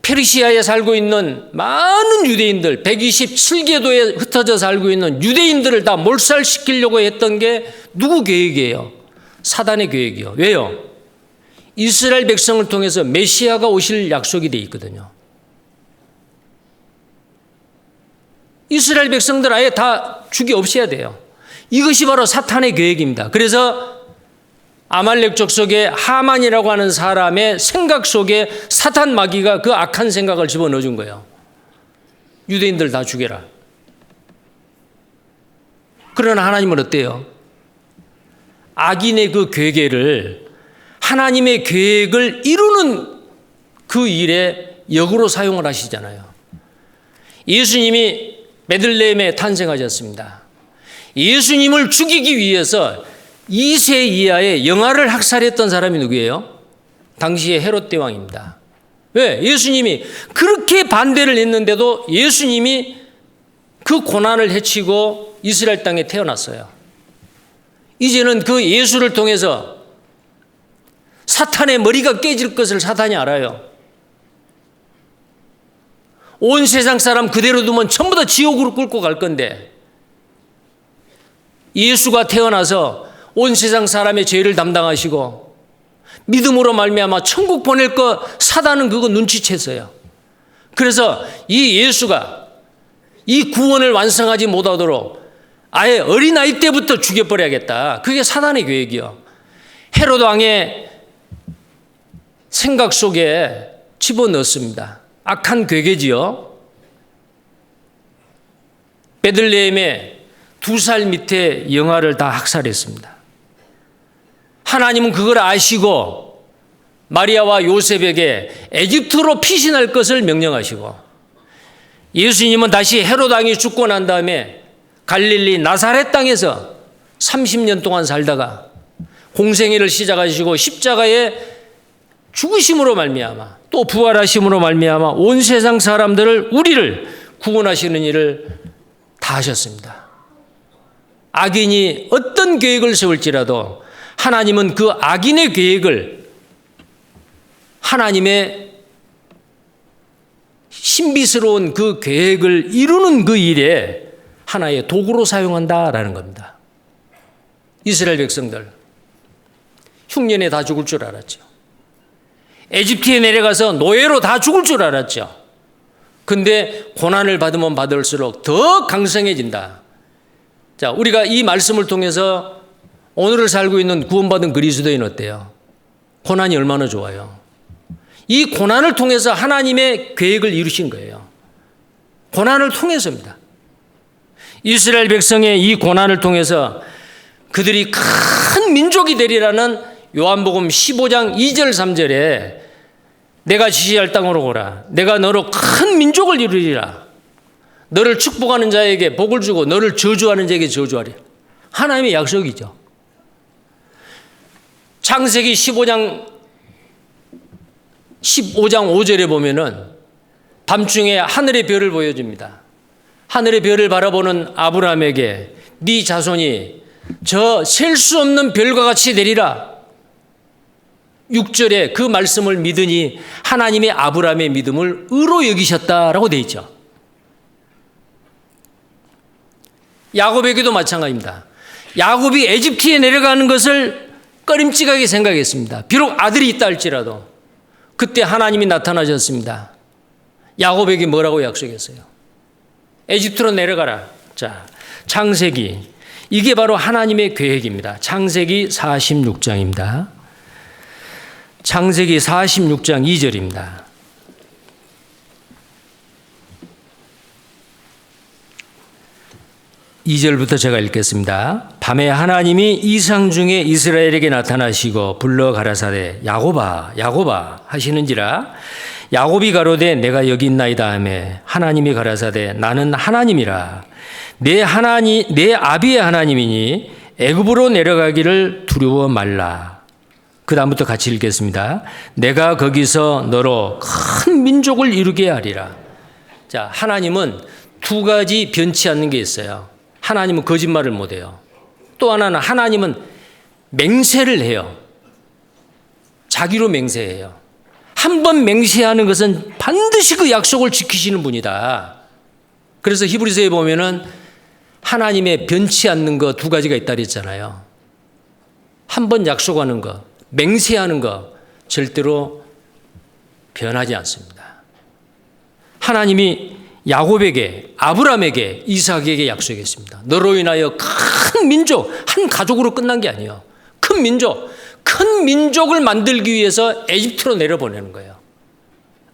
페르시아에 살고 있는 많은 유대인들, 127개도에 흩어져 살고 있는 유대인들을 다 몰살시키려고 했던 게 누구 계획이에요? 사단의 계획이요. 왜요? 이스라엘 백성을 통해서 메시아가 오실 약속이 되어 있거든요. 이스라엘 백성들 아예 다 죽이 없애야 돼요. 이것이 바로 사탄의 계획입니다. 그래서 아말렉 족속의 하만이라고 하는 사람의 생각 속에 사탄 마귀가 그 악한 생각을 집어넣어 준 거예요. 유대인들 다 죽여라. 그러나 하나님은 어때요? 악인의 그 괴계를 하나님의 계획을 이루는 그 일에 역으로 사용을 하시잖아요. 예수님이 베들레헴에 탄생하셨습니다. 예수님을 죽이기 위해서 2세 이하의 영아를 학살했던 사람이 누구예요? 당시의 헤롯 대왕입니다. 왜? 예수님이 그렇게 반대를 했는데도 예수님이 그 고난을 헤치고 이스라엘 땅에 태어났어요. 이제는 그 예수를 통해서 사탄의 머리가 깨질 것을 사탄이 알아요. 온 세상 사람 그대로 두면 전부 다 지옥으로 끌고 갈 건데 예수가 태어나서 온 세상 사람의 죄를 담당하시고 믿음으로 말미암아 천국 보낼 거 사단은 그거 눈치챘어요. 그래서 이 예수가 이 구원을 완성하지 못하도록 아예 어린아이 때부터 죽여버려야겠다. 그게 사단의 계획이요. 헤롯 왕의 생각 속에 집어넣습니다. 악한 괴계지요. 베들레헴에 2살 밑에 영아를 다 학살했습니다. 하나님은 그걸 아시고 마리아와 요셉에게 에집트로 피신할 것을 명령하시고 예수님은 다시 헤롯 왕이 죽고 난 다음에 갈릴리 나사렛 땅에서 30년 동안 살다가 공생애를 시작하시고 십자가에 죽으심으로 말미암아 또 부활하심으로 말미암아 온 세상 사람들을 우리를 구원하시는 일을 다 하셨습니다. 악인이 어떤 계획을 세울지라도 하나님은 그 악인의 계획을 하나님의 신비스러운 그 계획을 이루는 그 일에 하나의 도구로 사용한다라는 겁니다. 이스라엘 백성들 흉년에 다 죽을 줄 알았죠. 에집트에 내려가서 노예로 다 죽을 줄 알았죠. 근데 고난을 받으면 받을수록 더 강성해진다. 자, 우리가 이 말씀을 통해서 오늘을 살고 있는 구원받은 그리스도인 어때요? 고난이 얼마나 좋아요. 이 고난을 통해서 하나님의 계획을 이루신 거예요. 고난을 통해서입니다. 이스라엘 백성의 이 고난을 통해서 그들이 큰 민족이 되리라는 요한복음 15장 2절 3절에 내가 지시할 땅으로 오라. 내가 너로 큰 민족을 이루리라. 너를 축복하는 자에게 복을 주고 너를 저주하는 자에게 저주하리라. 하나님의 약속이죠. 창세기 15장 5절에 보면은 밤중에 하늘의 별을 보여줍니다. 하늘의 별을 바라보는 아브라함에게 네 자손이 저 셀 수 없는 별과 같이 되리라. 6절에 그 말씀을 믿으니 하나님의 아브라함의 믿음을 의로 여기셨다라고 되어 있죠. 야곱에게도 마찬가지입니다. 야곱이 에집트에 내려가는 것을 꺼림칙하게 생각했습니다. 비록 아들이 있다 할지라도 그때 하나님이 나타나셨습니다. 야곱에게 뭐라고 약속했어요? 에집트로 내려가라. 자, 창세기 이게 바로 하나님의 계획입니다. 창세기 46장입니다. 창세기 46장 2절입니다. 2절부터 제가 읽겠습니다. 밤에 하나님이 이상 중에 이스라엘에게 나타나시고 불러 가라사대 야곱아 야곱아 하시는지라 야곱이 가로되 내가 여기 있나이다 하매 하나님이 가라사대 나는 하나님이라 내 아비의 하나님이니 애굽으로 내려가기를 두려워 말라. 그 다음부터 같이 읽겠습니다. 내가 거기서 너로 큰 민족을 이루게 하리라. 자, 하나님은 두 가지 변치 않는 게 있어요. 하나님은 거짓말을 못해요. 또 하나는 하나님은 맹세를 해요. 자기로 맹세해요. 한 번 맹세하는 것은 반드시 그 약속을 지키시는 분이다. 그래서 히브리서에 보면은 하나님의 변치 않는 거 두 가지가 있다 그랬잖아요. 한 번 약속하는 거, 맹세하는 거 절대로 변하지 않습니다. 하나님이 야곱에게, 아브라함에게, 이삭에게 약속했습니다. 너로 인하여 큰 민족, 한 가족으로 끝난 게 아니에요. 큰 민족을 만들기 위해서 에집트로 내려보내는 거예요.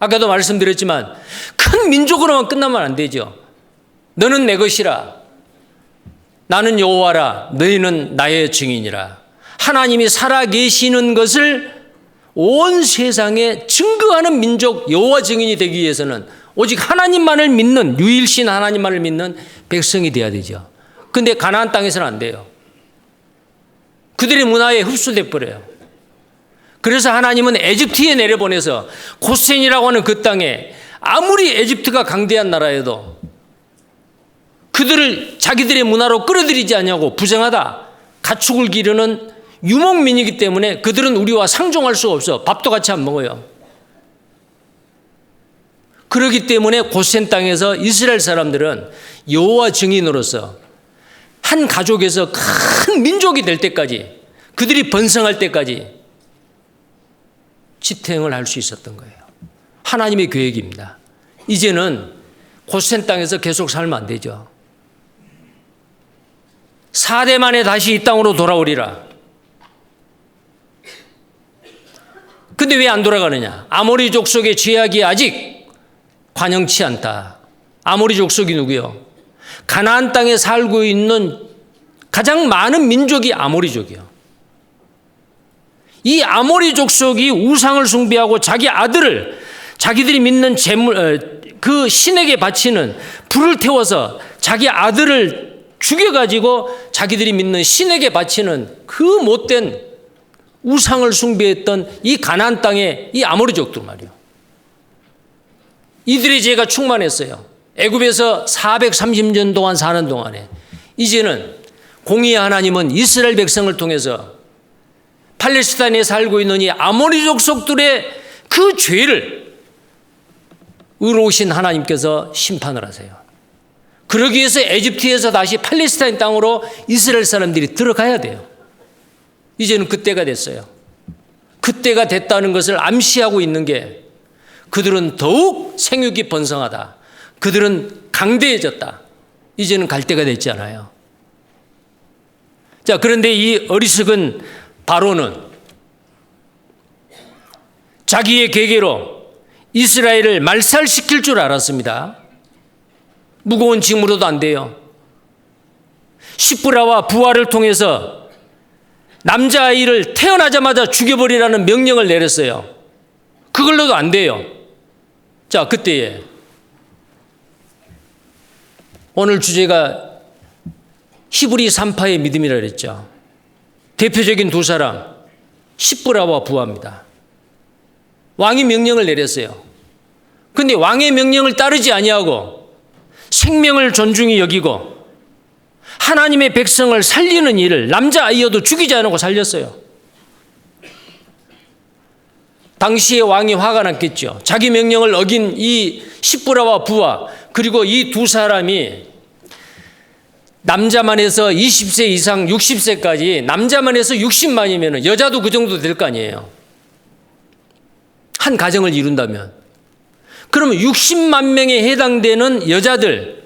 아까도 말씀드렸지만 큰 민족으로만 끝나면 안 되죠. 너는 내 것이라. 나는 여호와라. 너희는 나의 증인이라. 하나님이 살아계시는 것을 온 세상에 증거하는 민족, 여호와 증인이 되기 위해서는 오직 하나님만을 믿는, 유일신 하나님만을 믿는 백성이 돼야 되죠. 근데 가나안 땅에서는 안 돼요. 그들의 문화에 흡수돼 버려요. 그래서 하나님은 에집트에 내려보내서 고센이라고 하는 그 땅에 아무리 에집트가 강대한 나라여도 그들을 자기들의 문화로 끌어들이지 않냐고 부정하다. 가축을 기르는 유목민이기 때문에 그들은 우리와 상종할 수가 없어. 밥도 같이 안 먹어요. 그렇기 때문에 고센 땅에서 이스라엘 사람들은 여호와 증인으로서 한 가족에서 큰 민족이 될 때까지, 그들이 번성할 때까지 지탱을 할 수 있었던 거예요. 하나님의 계획입니다. 이제는 고센 땅에서 계속 살면 안 되죠. 4대 만에 다시 이 땅으로 돌아오리라. 근데 왜 안 돌아가느냐? 아모리 족속의 죄악이 아직 관영치 않다. 아모리 족속이 누구요? 가나안 땅에 살고 있는 가장 많은 민족이 아모리족이요. 이 아모리 족속이 우상을 숭배하고 자기 아들을 자기들이 믿는 그 신에게 바치는 불을 태워서 자기 아들을 죽여가지고 자기들이 믿는 신에게 바치는 그 못된 우상을 숭배했던 이 가나안 땅의 이 아모리족들 말이요. 이들의 죄가 충만했어요. 애굽에서 430년 동안 사는 동안에 이제는 공의의 하나님은 이스라엘 백성을 통해서 팔레스타인에 살고 있는 이 아모리 족속들의 그 죄를 의로우신 하나님께서 심판을 하세요. 그러기 위해서 에집트에서 다시 팔레스타인 땅으로 이스라엘 사람들이 들어가야 돼요. 이제는 그때가 됐어요. 그때가 됐다는 것을 암시하고 있는 게 그들은 더욱 생육이 번성하다. 그들은 강대해졌다. 이제는 갈 때가 됐잖아요. 자, 그런데 이 어리석은 바로는 자기의 계계로 이스라엘을 말살시킬 줄 알았습니다. 무거운 짐으로도 안 돼요. 시브라와 부하를 통해서 남자아이를 태어나자마자 죽여버리라는 명령을 내렸어요. 그걸로도 안 돼요. 자, 그때에 오늘 주제가 히브리 3파의 믿음이라 그랬죠. 대표적인 두 사람, 시브라와 부하입니다. 왕이 명령을 내렸어요. 그런데 왕의 명령을 따르지 아니하고 생명을 존중히 여기고 하나님의 백성을 살리는 일을 남자아이여도 죽이지 않고 살렸어요. 당시에 왕이 화가 났겠죠. 자기 명령을 어긴 이 시브라와 부하, 그리고 이 두 사람이 남자만 해서 20세 이상 60세까지 남자만 해서 60만이면 여자도 그 정도 될 거 아니에요. 한 가정을 이룬다면. 그러면 60만 명에 해당되는 여자들,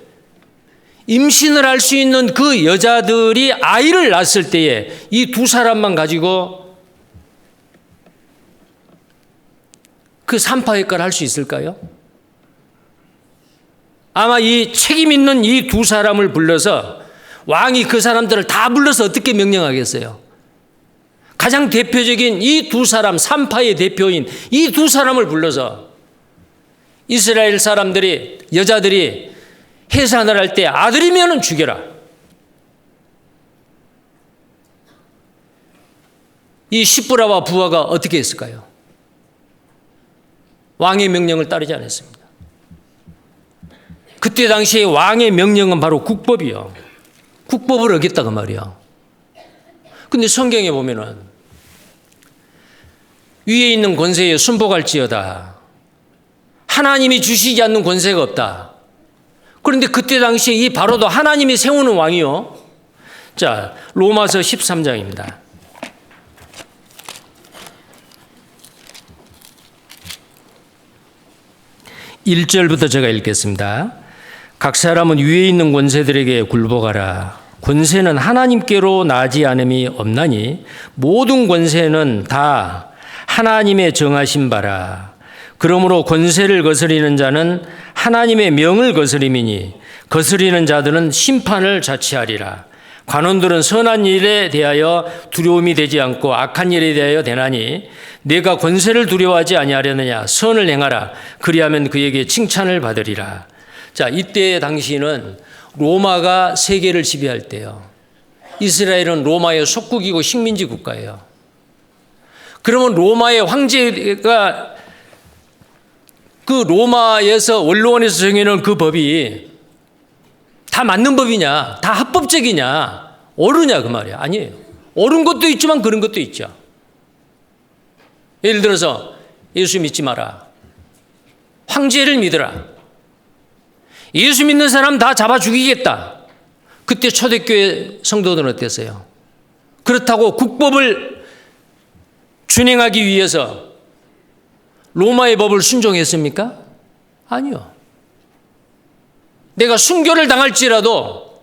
임신을 할 수 있는 그 여자들이 아이를 낳았을 때에 이 두 사람만 가지고 그 산파역할을 할 수 있을까요? 아마 이 책임 있는 이 두 사람을 불러서 왕이 그 사람들을 다 불러서 어떻게 명령하겠어요? 가장 대표적인 이 두 사람, 삼파의 대표인 이 두 사람을 불러서 이스라엘 사람들이, 여자들이 해산을 할 때 아들이면은 죽여라. 이 시브라와 부하가 어떻게 했을까요? 왕의 명령을 따르지 않았습니다. 그때 당시에 왕의 명령은 바로 국법이요. 국법을 어겼다고 말이야. 근데 성경에 보면은 위에 있는 권세에 순복할지어다. 하나님이 주시지 않는 권세가 없다. 그런데 그때 당시에 이 바로도 하나님이 세우는 왕이요. 자, 로마서 13장입니다. 1절부터 제가 읽겠습니다. 각 사람은 위에 있는 권세들에게 굴복하라. 권세는 하나님께로 나지 않음이 없나니 모든 권세는 다 하나님의 정하신 바라. 그러므로 권세를 거스리는 자는 하나님의 명을 거스림이니 거스리는 자들은 심판을 자취하리라. 관원들은 선한 일에 대하여 두려움이 되지 않고 악한 일에 대하여 되나니 내가 권세를 두려워하지 아니하려느냐. 선을 행하라. 그리하면 그에게 칭찬을 받으리라. 자, 이때 당시는 로마가 세계를 지배할 때요. 이스라엘은 로마의 속국이고 식민지 국가예요. 그러면 로마의 황제가 그 로마에서 원로원에서 정해놓은 그 법이 다 맞는 법이냐, 다 합법적이냐, 옳으냐 그 말이야. 아니에요. 옳은 것도 있지만 그런 것도 있죠. 예를 들어서 예수 믿지 마라. 황제를 믿으라. 예수 믿는 사람 다 잡아 죽이겠다. 그때 초대교회 성도들은 어땠어요? 그렇다고 국법을 준행하기 위해서 로마의 법을 순종했습니까? 아니요. 내가 순교를 당할지라도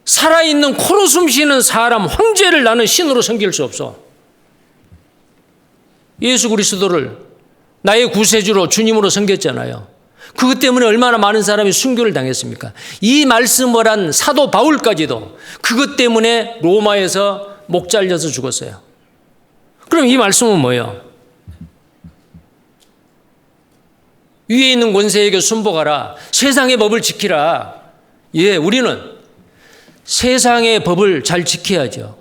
살아있는 코로 숨쉬는 사람 황제를 나는 신으로 섬길 수 없어. 예수 그리스도를 나의 구세주로 주님으로 섬겼잖아요. 그것 때문에 얼마나 많은 사람이 순교를 당했습니까? 이 말씀을 한 사도 바울까지도 그것 때문에 로마에서 목 잘려서 죽었어요. 그럼 이 말씀은 뭐예요? 위에 있는 권세에게 순복하라. 세상의 법을 지키라. 예, 우리는 세상의 법을 잘 지켜야죠.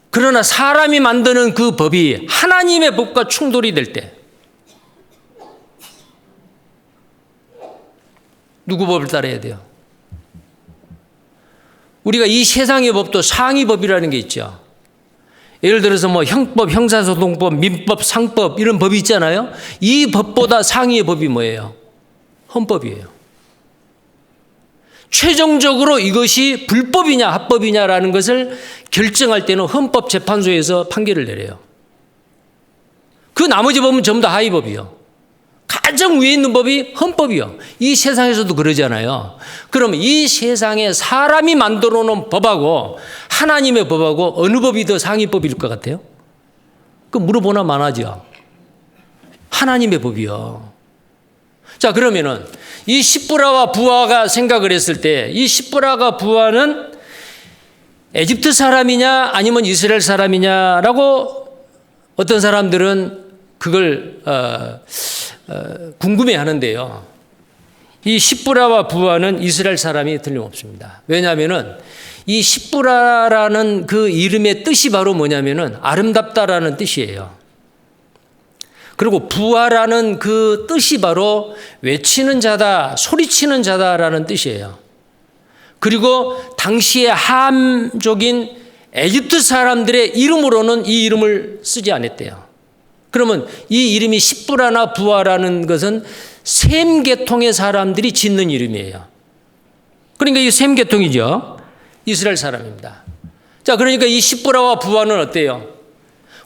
그러나 사람이 만드는 그 법이 하나님의 법과 충돌이 될 때 누구 법을 따라야 돼요? 우리가 이 세상의 법도 상위법이라는 게 있죠. 예를 들어서 뭐 형법, 형사소송법, 민법, 상법 이런 법이 있잖아요. 이 법보다 상위의 법이 뭐예요? 헌법이에요. 최종적으로 이것이 불법이냐 합법이냐라는 것을 결정할 때는 헌법재판소에서 판결을 내려요. 그 나머지 법은 전부 다 하위법이요. 가장 위에 있는 법이 헌법이요. 이 세상에서도 그러잖아요. 그럼 이 세상에 사람이 만들어 놓은 법하고 하나님의 법하고 어느 법이 더 상위법일 것 같아요? 그 물어보나 마나죠. 하나님의 법이요. 자, 그러면은 이 시브라와 부하가 생각을 했을 때 이 시브라가 부하는 에집트 사람이냐 아니면 이스라엘 사람이냐라고 어떤 사람들은 그걸 궁금해 하는데요. 이 시브라와 부하는 이스라엘 사람이 틀림없습니다. 왜냐하면은 이 시브라라는 그 이름의 뜻이 바로 뭐냐면은 아름답다라는 뜻이에요. 그리고 부하라는 그 뜻이 바로 외치는 자다, 소리치는 자다라는 뜻이에요. 그리고 당시의 함족인 에집트 사람들의 이름으로는 이 이름을 쓰지 않았대요. 그러면 이 이름이 시브라나 부하라는 것은 셈 계통의 사람들이 짓는 이름이에요. 그러니까 이 셈 계통이죠. 이스라엘 사람입니다. 자, 그러니까 이 시브라와 부하는 어때요?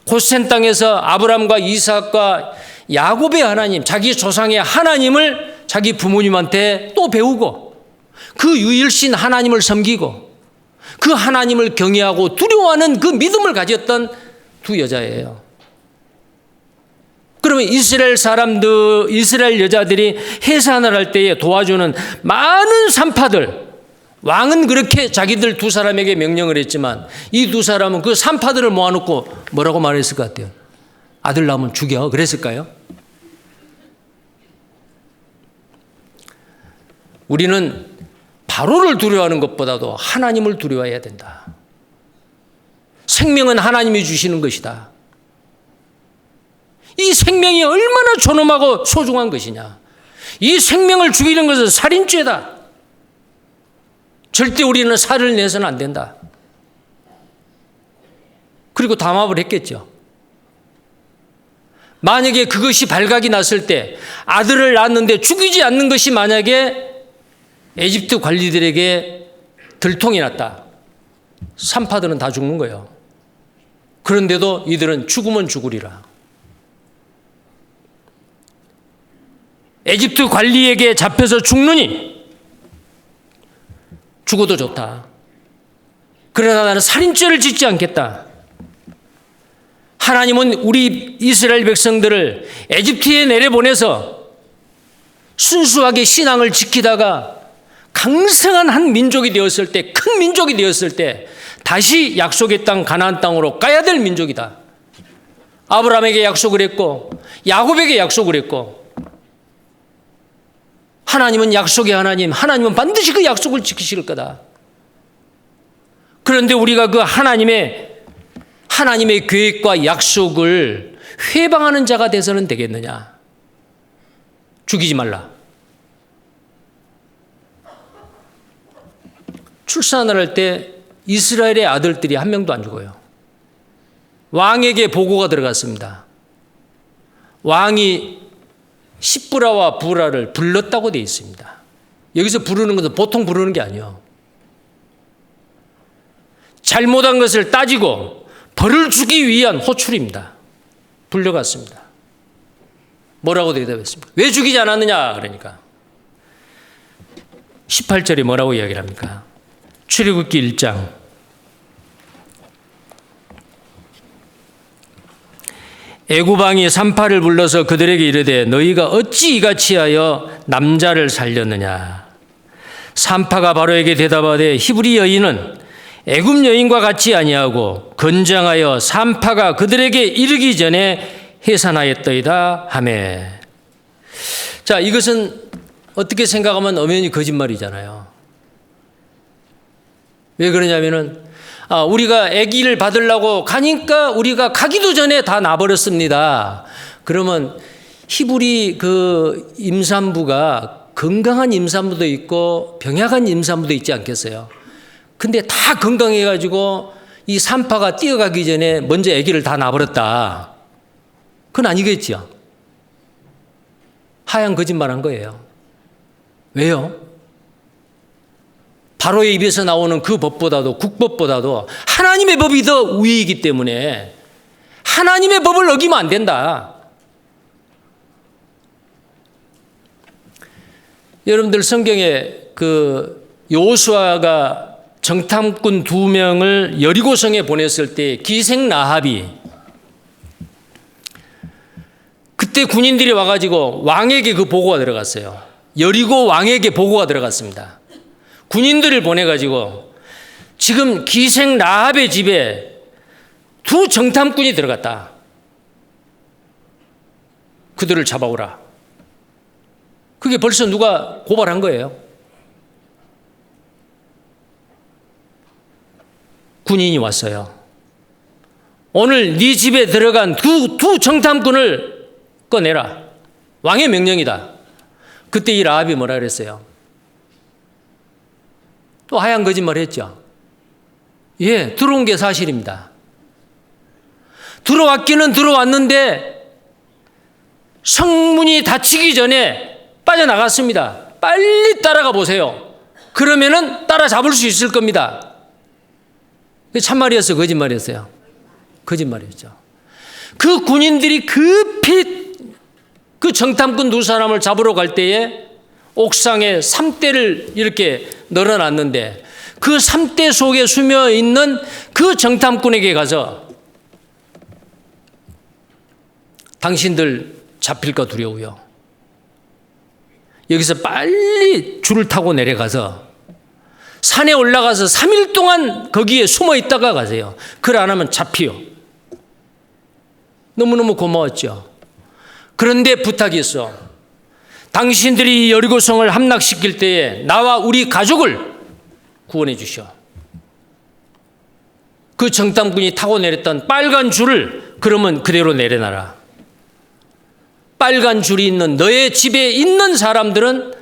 고센 땅에서 아브람과 이삭과 야곱의 하나님, 자기 조상의 하나님을 자기 부모님한테 또 배우고 그 유일신 하나님을 섬기고 그 하나님을 경외하고 두려워하는 그 믿음을 가졌던 두 여자예요. 그러면 여러분, 이스라엘 여자들이 해산을 할 때에 도와주는 많은 산파들, 왕은 그렇게 자기들 두 사람에게 명령을 했지만 이 두 사람은 그 산파들을 모아놓고 뭐라고 말했을 것 같아요? 아들 낳으면 죽여. 그랬을까요? 우리는 바로를 두려워하는 것보다도 하나님을 두려워해야 된다. 생명은 하나님이 주시는 것이다. 이 생명이 얼마나 존엄하고 소중한 것이냐. 이 생명을 죽이는 것은 살인죄다. 절대 우리는 살을 내서는 안 된다. 그리고 담합을 했겠죠. 만약에 그것이 발각이 났을 때 아들을 낳았는데 죽이지 않는 것이 만약에 에집트 관리들에게 들통이 났다. 산파들은 다 죽는 거예요. 그런데도 이들은 죽으면 죽으리라. 에집트 관리에게 잡혀서 죽느니 죽어도 좋다. 그러나 나는 살인죄를 짓지 않겠다. 하나님은 우리 이스라엘 백성들을 에집트에 내려보내서 순수하게 신앙을 지키다가 강성한 한 민족이 되었을 때, 큰 민족이 되었을 때 다시 약속의 땅 가나안 땅으로 가야 될 민족이다. 아브라함에게 약속을 했고 야곱에게 약속을 했고, 하나님은 약속의 하나님, 하나님은 반드시 그 약속을 지키실 거다. 그런데 우리가 그 하나님의 계획과 약속을 회방하는 자가 돼서는 되겠느냐? 죽이지 말라. 출산을 할 때 이스라엘의 아들들이 한 명도 안 죽어요. 왕에게 보고가 들어갔습니다. 왕이 십부라와 부라를 불렀다고 되어 있습니다. 여기서 부르는 것은 보통 부르는 게 아니에요. 잘못한 것을 따지고 벌을 주기 위한 호출입니다. 불려갔습니다. 뭐라고 대답했습니까? 왜 죽이지 않았느냐? 그러니까 18절에 뭐라고 이야기를 합니까? 출애굽기 1장 애굽왕이 산파를 불러서 그들에게 이르되 너희가 어찌 이같이 하여 남자를 살렸느냐? 산파가 바로에게 대답하되 히브리 여인은 애굽 여인과 같이 아니하고 건장하여 산파가 그들에게 이르기 전에 해산하였더이다 하매. 자, 이것은 어떻게 생각하면 엄연히 거짓말이잖아요. 왜 그러냐면은 우리가 아기를 받으려고 가니까 우리가 가기도 전에 다 나버렸습니다. 그러면 히브리 그 임산부가 건강한 임산부도 있고 병약한 임산부도 있지 않겠어요? 근데 다 건강해가지고 이 산파가 뛰어가기 전에 먼저 아기를 다 낳아버렸다. 그건 아니겠죠. 하얀 거짓말한 거예요. 왜요? 바로의 입에서 나오는 그 법보다도, 국법보다도 하나님의 법이 더 우위이기 때문에 하나님의 법을 어기면 안 된다. 여러분들 성경에 그 여호수아가 정탐꾼 2명을 여리고성에 보냈을 때 기생 라합이, 그때 군인들이 와가지고 왕에게 그 보고가 들어갔어요. 여리고 왕에게 보고가 들어갔습니다. 군인들을 보내가지고 지금 기생 라합의 집에 2 정탐꾼이 들어갔다. 그들을 잡아오라. 그게 벌써 누가 고발한 거예요. 군인이 왔어요. 오늘 네 집에 들어간 두 정탐꾼을 꺼내라. 왕의 명령이다. 그때 이 라합이 뭐라 그랬어요? 또 하얀 거짓말 했죠. 예, 들어온 게 사실입니다. 들어왔기는 들어왔는데 성문이 닫히기 전에 빠져나갔습니다. 빨리 따라가 보세요. 그러면은 따라잡을 수 있을 겁니다. 참말이었어요? 거짓말이었어요? 거짓말이었죠. 그 군인들이 급히 그 정탐꾼 2 사람을 잡으러 갈 때에 옥상에 삼대를 이렇게 널어놨는데 그 삼대 속에 숨어 있는 그 정탐꾼에게 가서 당신들 잡힐까 두려워요. 여기서 빨리 줄을 타고 내려가서 산에 올라가서 3일 동안 거기에 숨어 있다가 가세요. 그걸 안 하면 잡히요. 너무너무 고마웠죠. 그런데 부탁이 있어. 당신들이 여리고성을 함락시킬 때에 나와 우리 가족을 구원해 주시오. 그 정탐꾼이 타고 내렸던 빨간 줄을 그러면 그대로 내려놔라. 빨간 줄이 있는 너의 집에 있는 사람들은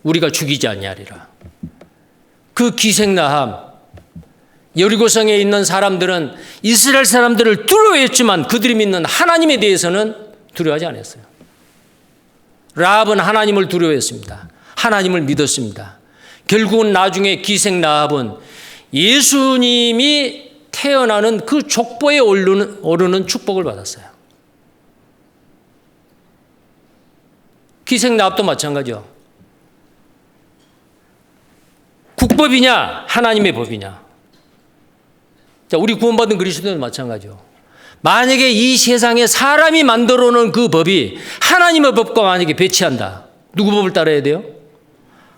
우리가 죽이지 아니하리라. 그 기생나함, 여리고성에 있는 사람들은 이스라엘 사람들을 두려워했지만 그들이 믿는 하나님에 대해서는 두려워하지 않았어요. 라합은 하나님을 두려워했습니다. 하나님을 믿었습니다. 결국은 나중에 기생라합은 예수님이 태어나는 그 족보에 오르는 축복을 받았어요. 기생라합도 마찬가지요. 국법이냐 하나님의 법이냐. 자, 우리 구원받은 그리스도는 마찬가지요. 만약에 이 세상에 사람이 만들어 놓은 그 법이 하나님의 법과 만약에 배치한다. 누구 법을 따라야 돼요?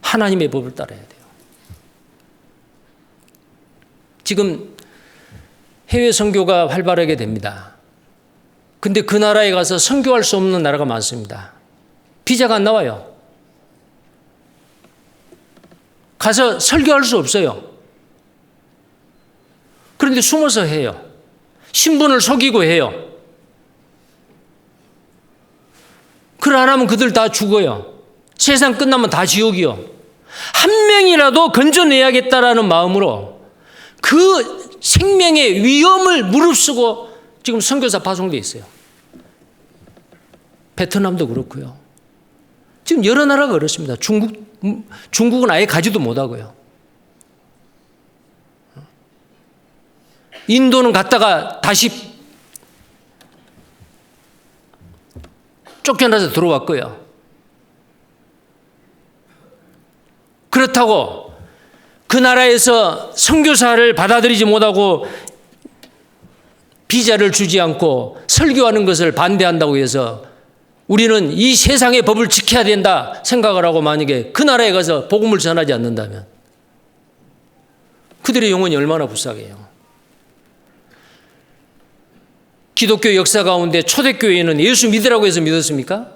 하나님의 법을 따라야 돼요. 지금 해외 선교가 활발하게 됩니다. 근데 그 나라에 가서 선교할 수 없는 나라가 많습니다. 비자가 안 나와요. 가서 설교할 수 없어요. 그런데 숨어서 해요. 신분을 속이고 해요. 그걸 안 하면 그들 다 죽어요. 세상 끝나면 다 지옥이요. 한 명이라도 건져내야겠다라는 마음으로 그 생명의 위험을 무릅쓰고 지금 선교사 파송돼 있어요. 베트남도 그렇고요. 지금 여러 나라가 그렇습니다. 중국은 아예 가지도 못하고요. 인도는 갔다가 다시 쫓겨나서 들어왔고요. 그렇다고 그 나라에서 선교사를 받아들이지 못하고 비자를 주지 않고 설교하는 것을 반대한다고 해서 우리는 이 세상의 법을 지켜야 된다 생각을 하고 만약에 그 나라에 가서 복음을 전하지 않는다면 그들의 영혼이 얼마나 불쌍해요. 기독교 역사 가운데 초대교회는 예수 믿으라고 해서 믿었습니까?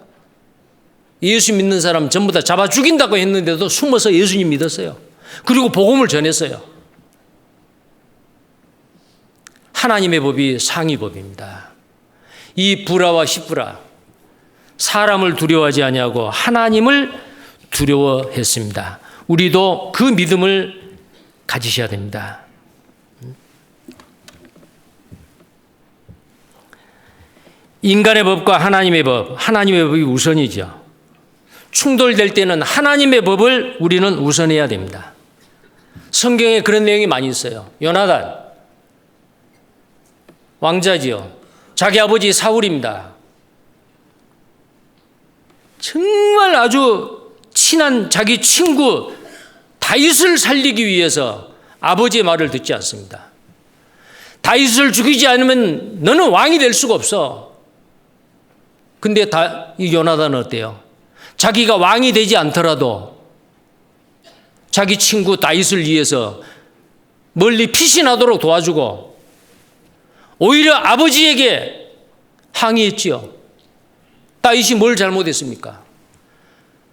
예수 믿는 사람 전부 다 잡아 죽인다고 했는데도 숨어서 예수님 믿었어요. 그리고 복음을 전했어요. 하나님의 법이 상위법입니다. 이 브라와 시브라, 사람을 두려워하지 아니하고 하나님을 두려워했습니다. 우리도 그 믿음을 가지셔야 됩니다. 인간의 법과 하나님의 법이 우선이죠. 충돌될 때는 하나님의 법을 우리는 우선해야 됩니다. 성경에 그런 내용이 많이 있어요. 요나단, 왕자지요. 자기 아버지 사울입니다. 정말 아주 친한 자기 친구 다윗을 살리기 위해서 아버지의 말을 듣지 않습니다. 다윗을 죽이지 않으면 너는 왕이 될 수가 없어. 근데 이 요나단은 어때요? 자기가 왕이 되지 않더라도 자기 친구 다윗을 위해서 멀리 피시 나도록 도와주고 오히려 아버지에게 항의했지요. 다윗이 뭘 잘못했습니까?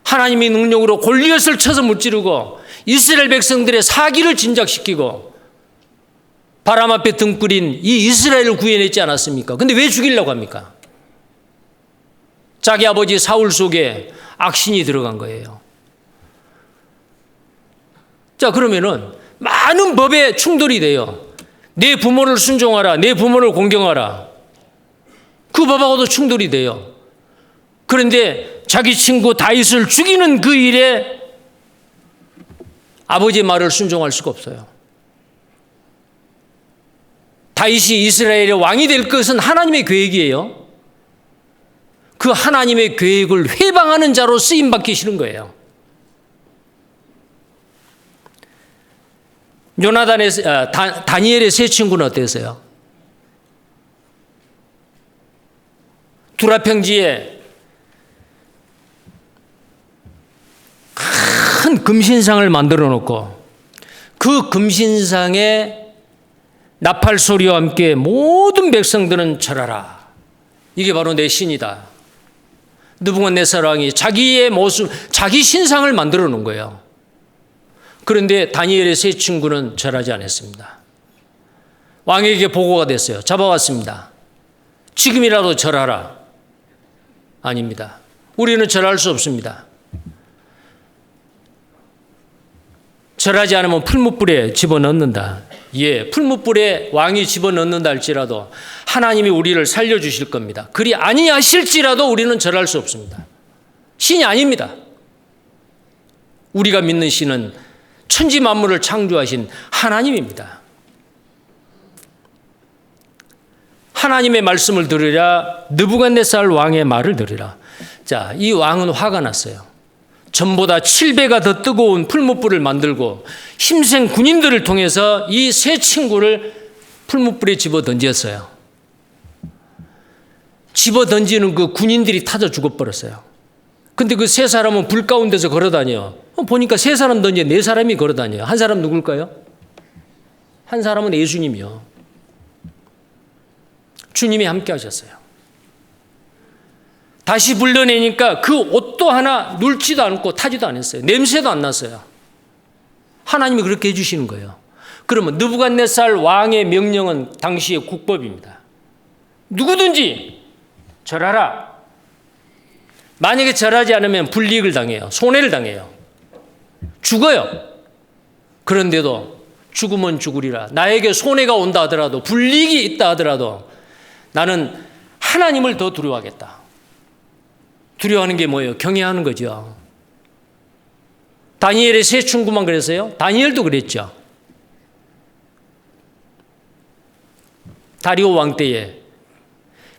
하나님의 능력으로 골리앗을 쳐서 무찌르고 이스라엘 백성들의 사기를 진작시키고 바람 앞에 등불인 이 이스라엘을 구해냈지 않았습니까? 근데 왜 죽이려고 합니까? 자기 아버지 사울 속에 악신이 들어간 거예요. 자, 그러면은 많은 법에 충돌이 돼요. 내 부모를 순종하라, 내 부모를 공경하라. 그 법하고도 충돌이 돼요. 그런데 자기 친구 다윗을 죽이는 그 일에 아버지의 말을 순종할 수가 없어요. 다윗이 이스라엘의 왕이 될 것은 하나님의 계획이에요. 그 하나님의 계획을 회방하는 자로 쓰임받기 싫은 거예요. 다니엘의 세 친구는 어땠어요? 두라평지에 큰 금신상을 만들어 놓고 그 금신상에 나팔 소리와 함께 모든 백성들은 절하라. 이게 바로 내 신이다. 느부갓네살 왕이 자기의 모습, 자기 신상을 만들어 놓은 거예요. 그런데 다니엘의 세 친구는 절하지 않았습니다. 왕에게 보고가 됐어요. 잡아왔습니다. 지금이라도 절하라. 아닙니다. 우리는 절할 수 없습니다. 절하지 않으면 풀무불에 집어넣는다. 예, 풀무불에 왕이 집어넣는다 할지라도 하나님이 우리를 살려주실 겁니다. 그리 아니하실지라도 우리는 절할 수 없습니다. 신이 아닙니다. 우리가 믿는 신은 천지 만물을 창조하신 하나님입니다. 하나님의 말씀을 들으랴, 느부갓네살 왕의 말을 들으라. 자, 이 왕은 화가 났어요. 전보다 7배가 더 뜨거운 풀무불을 만들고 힘센 군인들을 통해서 이 세 친구를 풀무불에 집어 던졌어요. 집어 던지는 그 군인들이 타져 죽어버렸어요. 근데 그 세 사람은 불 가운데서 걸어다녀요. 보니까 세 사람 던져 네 사람이 걸어다녀요. 한 사람 누굴까요? 한 사람은 예수님이요. 주님이 함께 하셨어요. 다시 불러내니까 그 옷도 하나 눌지도 않고 타지도 않았어요. 냄새도 안 났어요. 하나님이 그렇게 해주시는 거예요. 그러면 느부갓네살 왕의 명령은 당시의 국법입니다. 누구든지 절하라. 만약에 절하지 않으면 불이익을 당해요. 손해를 당해요. 죽어요. 그런데도 죽으면 죽으리라. 나에게 손해가 온다 하더라도 불이익이 있다 하더라도 나는 하나님을 더 두려워하겠다. 두려워하는 게 뭐예요? 경외하는 거죠. 다니엘의 세 친구만 그랬어요? 다니엘도 그랬죠. 다리오 왕 때에,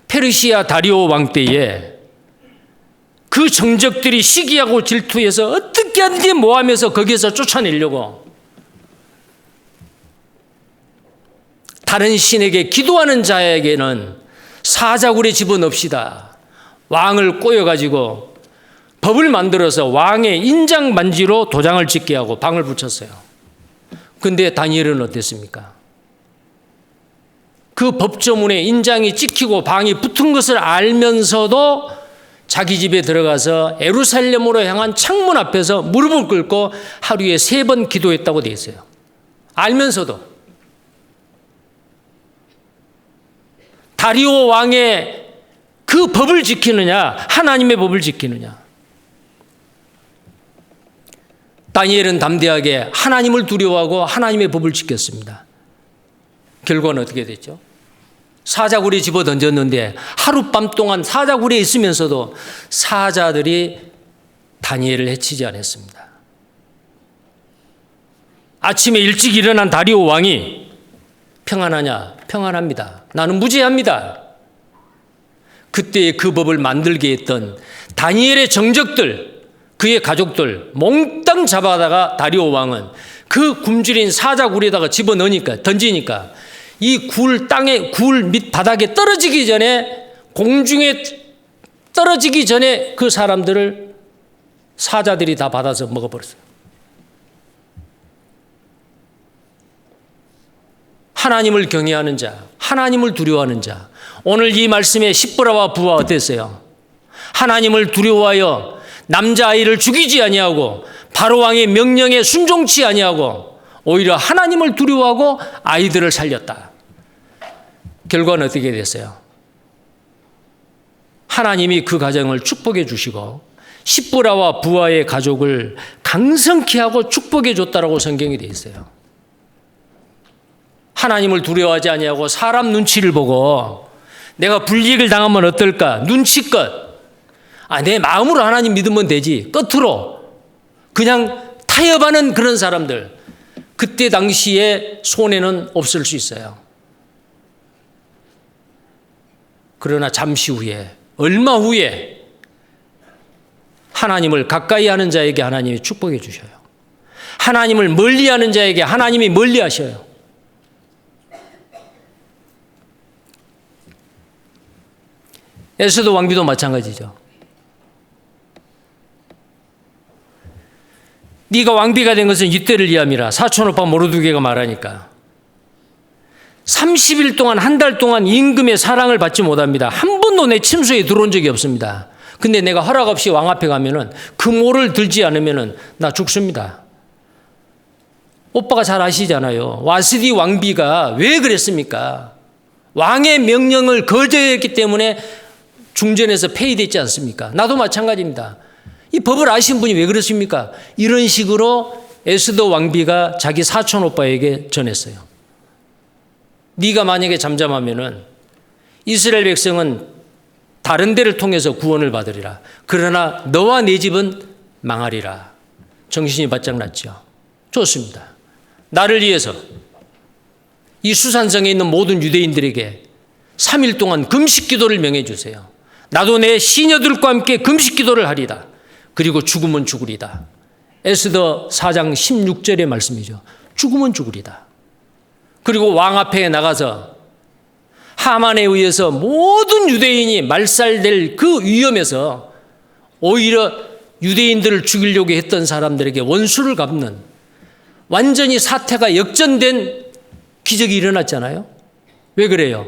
페르시아 다리오 왕 때에 그 정적들이 시기하고 질투해서 어떻게 하든지 모함해서 거기에서 쫓아내려고 다른 신에게 기도하는 자에게는 사자굴에 집어넣읍시다. 왕을 꼬여가지고 법을 만들어서 왕의 인장 반지로 도장을 찍게 하고 방을 붙였어요. 근데 다니엘은 어땠습니까? 그 법조문에 인장이 찍히고 방이 붙은 것을 알면서도 자기 집에 들어가서 예루살렘으로 향한 창문 앞에서 무릎을 꿇고 하루에 3번 기도했다고 되어 있어요. 알면서도. 다리오 왕의 그 법을 지키느냐, 하나님의 법을 지키느냐. 다니엘은 담대하게 하나님을 두려워하고 하나님의 법을 지켰습니다. 결과는 어떻게 됐죠? 사자굴에 집어 던졌는데 하룻밤 동안 사자굴에 있으면서도 사자들이 다니엘을 해치지 않았습니다. 아침에 일찍 일어난 다리오 왕이 평안하냐? 평안합니다. 나는 무죄합니다. 그때 그 법을 만들게 했던 다니엘의 정적들, 그의 가족들 몽땅 잡아다가 다리오 왕은 그 굶주린 사자굴에다가 집어넣으니까, 던지니까 이 굴 땅에, 굴 밑 바닥에 떨어지기 전에, 공중에 떨어지기 전에 그 사람들을 사자들이 다 받아서 먹어버렸어요. 하나님을 경외하는 자, 하나님을 두려워하는 자. 오늘 이 말씀에 십부라와 부하 어땠어요? 하나님을 두려워하여 남자아이를 죽이지 아니하고 바로왕의 명령에 순종치 아니하고 오히려 하나님을 두려워하고 아이들을 살렸다. 결과는 어떻게 됐어요? 하나님이 그 가정을 축복해 주시고 십부라와 부하의 가족을 강성케 하고 축복해 줬다라고 성경이 되어 있어요. 하나님을 두려워하지 아니하고 사람 눈치를 보고 내가 불이익을 당하면 어떨까? 눈치껏. 내 마음으로 하나님 믿으면 되지. 끝으로 그냥 타협하는 그런 사람들. 그때 당시에 손해는 없을 수 있어요. 그러나 잠시 후에, 얼마 후에 하나님을 가까이 하는 자에게 하나님이 축복해 주셔요. 하나님을 멀리하는 자에게 하나님이 멀리하셔요. 에스더 왕비도 마찬가지죠. 네가 왕비가 된 것은 이때를 위함이라. 사촌 오빠 모르드게가 말하니까. 30일 동안, 한 달 동안 임금의 사랑을 받지 못합니다. 한 번도 내 침소에 들어온 적이 없습니다. 근데 내가 허락 없이 왕 앞에 가면은 그 모를 들지 않으면은 나 죽습니다. 오빠가 잘 아시잖아요. 와스디 왕비가 왜 그랬습니까? 왕의 명령을 거절했기 때문에 중전에서 폐위됐지 않습니까? 나도 마찬가지입니다. 이 법을 아시는 분이 왜 그렇습니까? 이런 식으로 에스더 왕비가 자기 사촌 오빠에게 전했어요. 네가 만약에 잠잠하면은 이스라엘 백성은 다른 데를 통해서 구원을 받으리라. 그러나 너와 네 집은 망하리라. 정신이 바짝 났죠. 좋습니다. 나를 위해서 이 수산성에 있는 모든 유대인들에게 3일 동안 금식 기도를 명해 주세요. 나도 내 시녀들과 함께 금식 기도를 하리다. 그리고 죽으면 죽으리다. 에스더 4장 16절의 말씀이죠. 죽으면 죽으리다. 그리고 왕 앞에 나가서 하만에 의해서 모든 유대인이 말살될 그 위험에서 오히려 유대인들을 죽이려고 했던 사람들에게 원수를 갚는 완전히 사태가 역전된 기적이 일어났잖아요. 왜 그래요?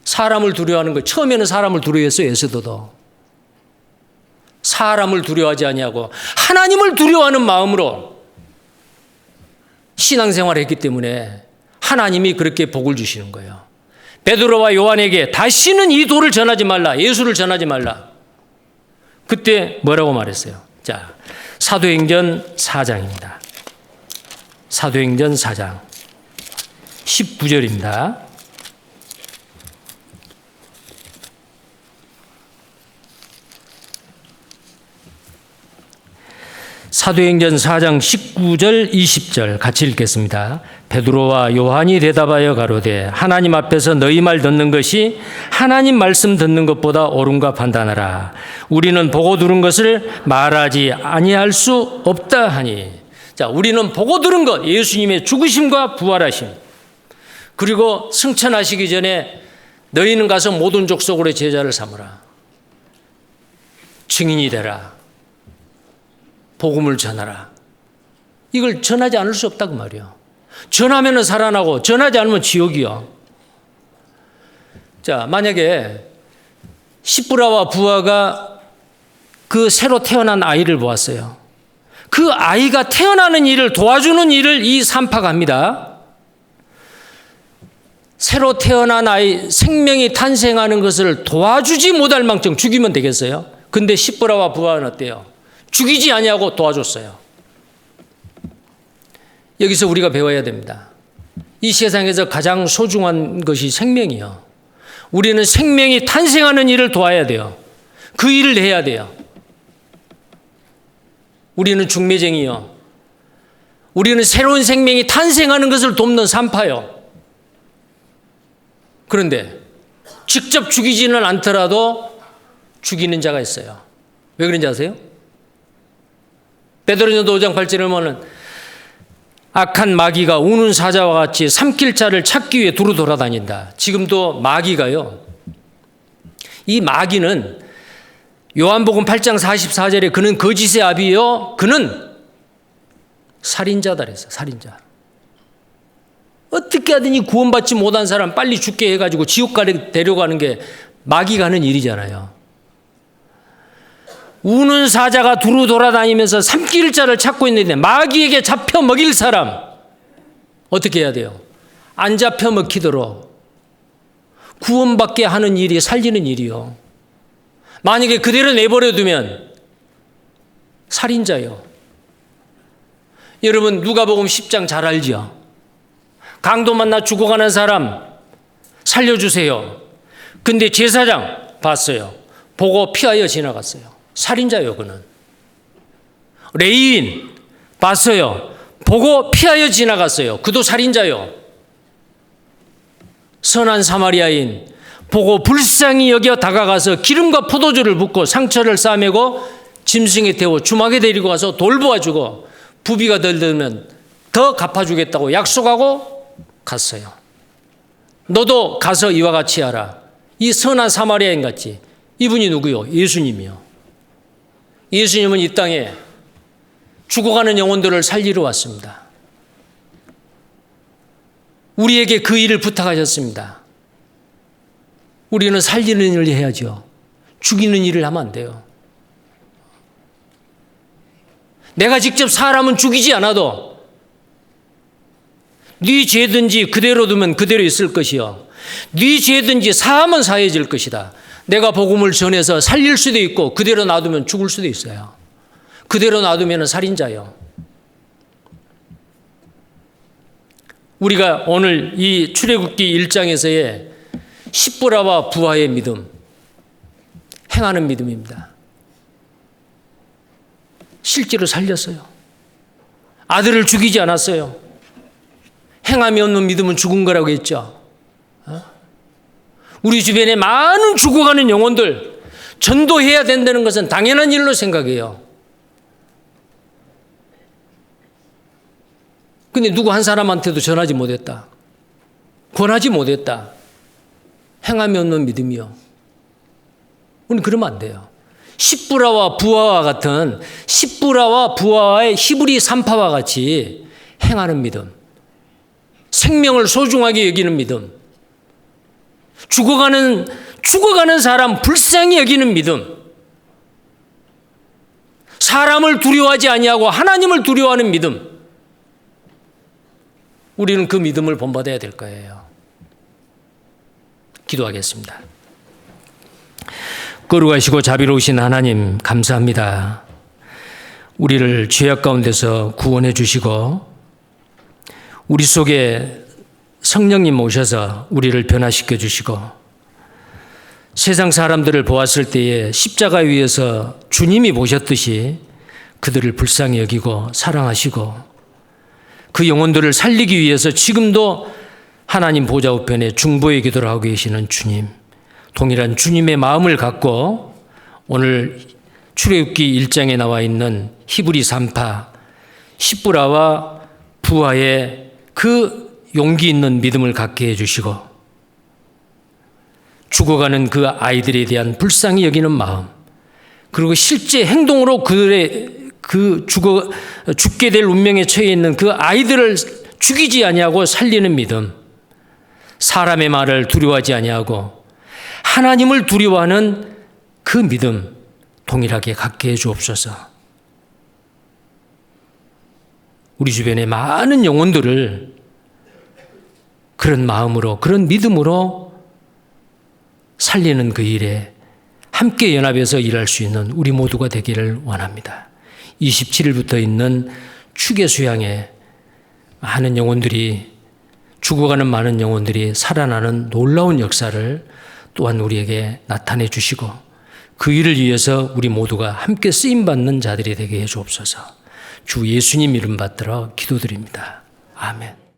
사람을 두려워하는 거. 처음에는 사람을 두려워했어요. 에스더도. 사람을 두려워하지 아니하고 하나님을 두려워하는 마음으로 신앙생활을 했기 때문에 하나님이 그렇게 복을 주시는 거예요. 베드로와 요한에게 다시는 이 도를 전하지 말라. 예수를 전하지 말라. 그때 뭐라고 말했어요? 자, 사도행전 4장입니다. 사도행전 4장 19절입니다. 사도행전 4장 19절 20절 같이 읽겠습니다. 베드로와 요한이 대답하여 가로되 하나님 앞에서 너희 말 듣는 것이 하나님 말씀 듣는 것보다 옳은가 판단하라. 우리는 보고 들은 것을 말하지 아니할 수 없다 하니. 자, 우리는 보고 들은 것, 예수님의 죽으심과 부활하심, 그리고 승천하시기 전에 너희는 가서 모든 족속으로 제자를 삼으라. 증인이 되라. 복음을 전하라. 이걸 전하지 않을 수 없다고 말이요. 전하면 살아나고 전하지 않으면 지옥이요. 자, 만약에 시브라와 부하가 그 새로 태어난 아이를 보았어요. 그 아이가 태어나는 일을 도와주는 일을 이 산파가 합니다. 새로 태어난 아이, 생명이 탄생하는 것을 도와주지 못할 망정 죽이면 되겠어요? 근데 시브라와 부하는 어때요? 죽이지 아니하고 도와줬어요. 여기서 우리가 배워야 됩니다. 이 세상에서 가장 소중한 것이 생명이요. 우리는 생명이 탄생하는 일을 도와야 돼요. 그 일을 해야 돼요. 우리는 중매쟁이요. 우리는 새로운 생명이 탄생하는 것을 돕는 산파요. 그런데 직접 죽이지는 않더라도 죽이는 자가 있어요. 왜 그런지 아세요? 베드로전서 5장 8절에 보면 악한 마귀가 우는 사자와 같이 삼킬 자를 찾기 위해 두루 돌아다닌다. 지금도 마귀가요. 이 마귀는 요한복음 8장 44절에 그는 거짓의 아비요. 그는 살인자다 그랬어요. 살인자. 어떻게 하든지 구원받지 못한 사람 빨리 죽게 해가지고 지옥 데려가는 게 마귀가 하는 일이잖아요. 우는 사자가 두루 돌아다니면서 삼킬 자를 찾고 있는데 마귀에게 잡혀 먹일 사람 어떻게 해야 돼요? 안 잡혀 먹히도록 구원받게 하는 일이 살리는 일이요. 만약에 그대로 내버려 두면 살인자요. 여러분 누가복음 10장 잘 알죠? 강도 만나 죽어가는 사람 살려주세요. 근데 제사장 봤어요. 보고 피하여 지나갔어요. 살인자요, 그는. 레위인 봤어요. 보고 피하여 지나갔어요. 그도 살인자요. 선한 사마리아인 보고 불쌍히 여겨 다가가서 기름과 포도주를 붓고 상처를 싸매고 짐승에 태워 주막에 데리고 가서 돌보아주고 부비가 덜 들면 더 갚아주겠다고 약속하고 갔어요. 너도 가서 이와 같이 하라. 이 선한 사마리아인 같이. 이분이 누구요? 예수님이요. 예수님은 이 땅에 죽어가는 영혼들을 살리러 왔습니다. 우리에게 그 일을 부탁하셨습니다. 우리는 살리는 일을 해야죠. 죽이는 일을 하면 안 돼요. 내가 직접 사람은 죽이지 않아도 네 죄든지 그대로 두면 그대로 있을 것이요, 네 죄든지 사하면 사해질 것이다. 내가 복음을 전해서 살릴 수도 있고 그대로 놔두면 죽을 수도 있어요. 그대로 놔두면 살인자요. 우리가 오늘 이 출애굽기 1장에서의 십부라와 부하의 믿음, 행하는 믿음입니다. 실제로 살렸어요. 아들을 죽이지 않았어요. 행함이 없는 믿음은 죽은 거라고 했죠. 우리 주변에 많은 죽어가는 영혼들 전도해야 된다는 것은 당연한 일로 생각해요. 근데 누구 한 사람한테도 전하지 못했다, 권하지 못했다. 행함이 없는 믿음이요. 우리는 그러면 안 돼요. 십부라와 부하와 같은, 십부라와 부하의 히브리 산파와 같이 행하는 믿음, 생명을 소중하게 여기는 믿음, 죽어가는 사람 불쌍히 여기는 믿음, 사람을 두려워하지 아니하고 하나님을 두려워하는 믿음, 우리는 그 믿음을 본받아야 될 거예요. 기도하겠습니다. 거룩하시고 자비로우신 하나님, 감사합니다. 우리를 죄악 가운데서 구원해 주시고 우리 속에 성령님 오셔서 우리를 변화시켜 주시고 세상 사람들을 보았을 때에 십자가 위에서 주님이 보셨듯이 그들을 불쌍히 여기고 사랑하시고 그 영혼들을 살리기 위해서 지금도 하나님 보좌 우편에 중보의 기도를 하고 계시는 주님, 동일한 주님의 마음을 갖고 오늘 출애굽기 1장에 나와 있는 히브리 산파 십부라와 부하의 그 용기 있는 믿음을 갖게 해주시고 죽어가는 그 아이들에 대한 불쌍히 여기는 마음, 그리고 실제 행동으로 그들의 죽게 될 운명에 처해 있는 그 아이들을 죽이지 아니하고 살리는 믿음, 사람의 말을 두려워하지 아니하고 하나님을 두려워하는 그 믿음 동일하게 갖게 해 주옵소서. 우리 주변에 많은 영혼들을 그런 마음으로, 그런 믿음으로 살리는 그 일에 함께 연합해서 일할 수 있는 우리 모두가 되기를 원합니다. 27일부터 있는 축의 수양에 많은 영혼들이, 죽어가는 많은 영혼들이 살아나는 놀라운 역사를 또한 우리에게 나타내 주시고 그 일을 위해서 우리 모두가 함께 쓰임받는 자들이 되게 해 주옵소서. 주 예수님 이름 받들어 기도드립니다. 아멘.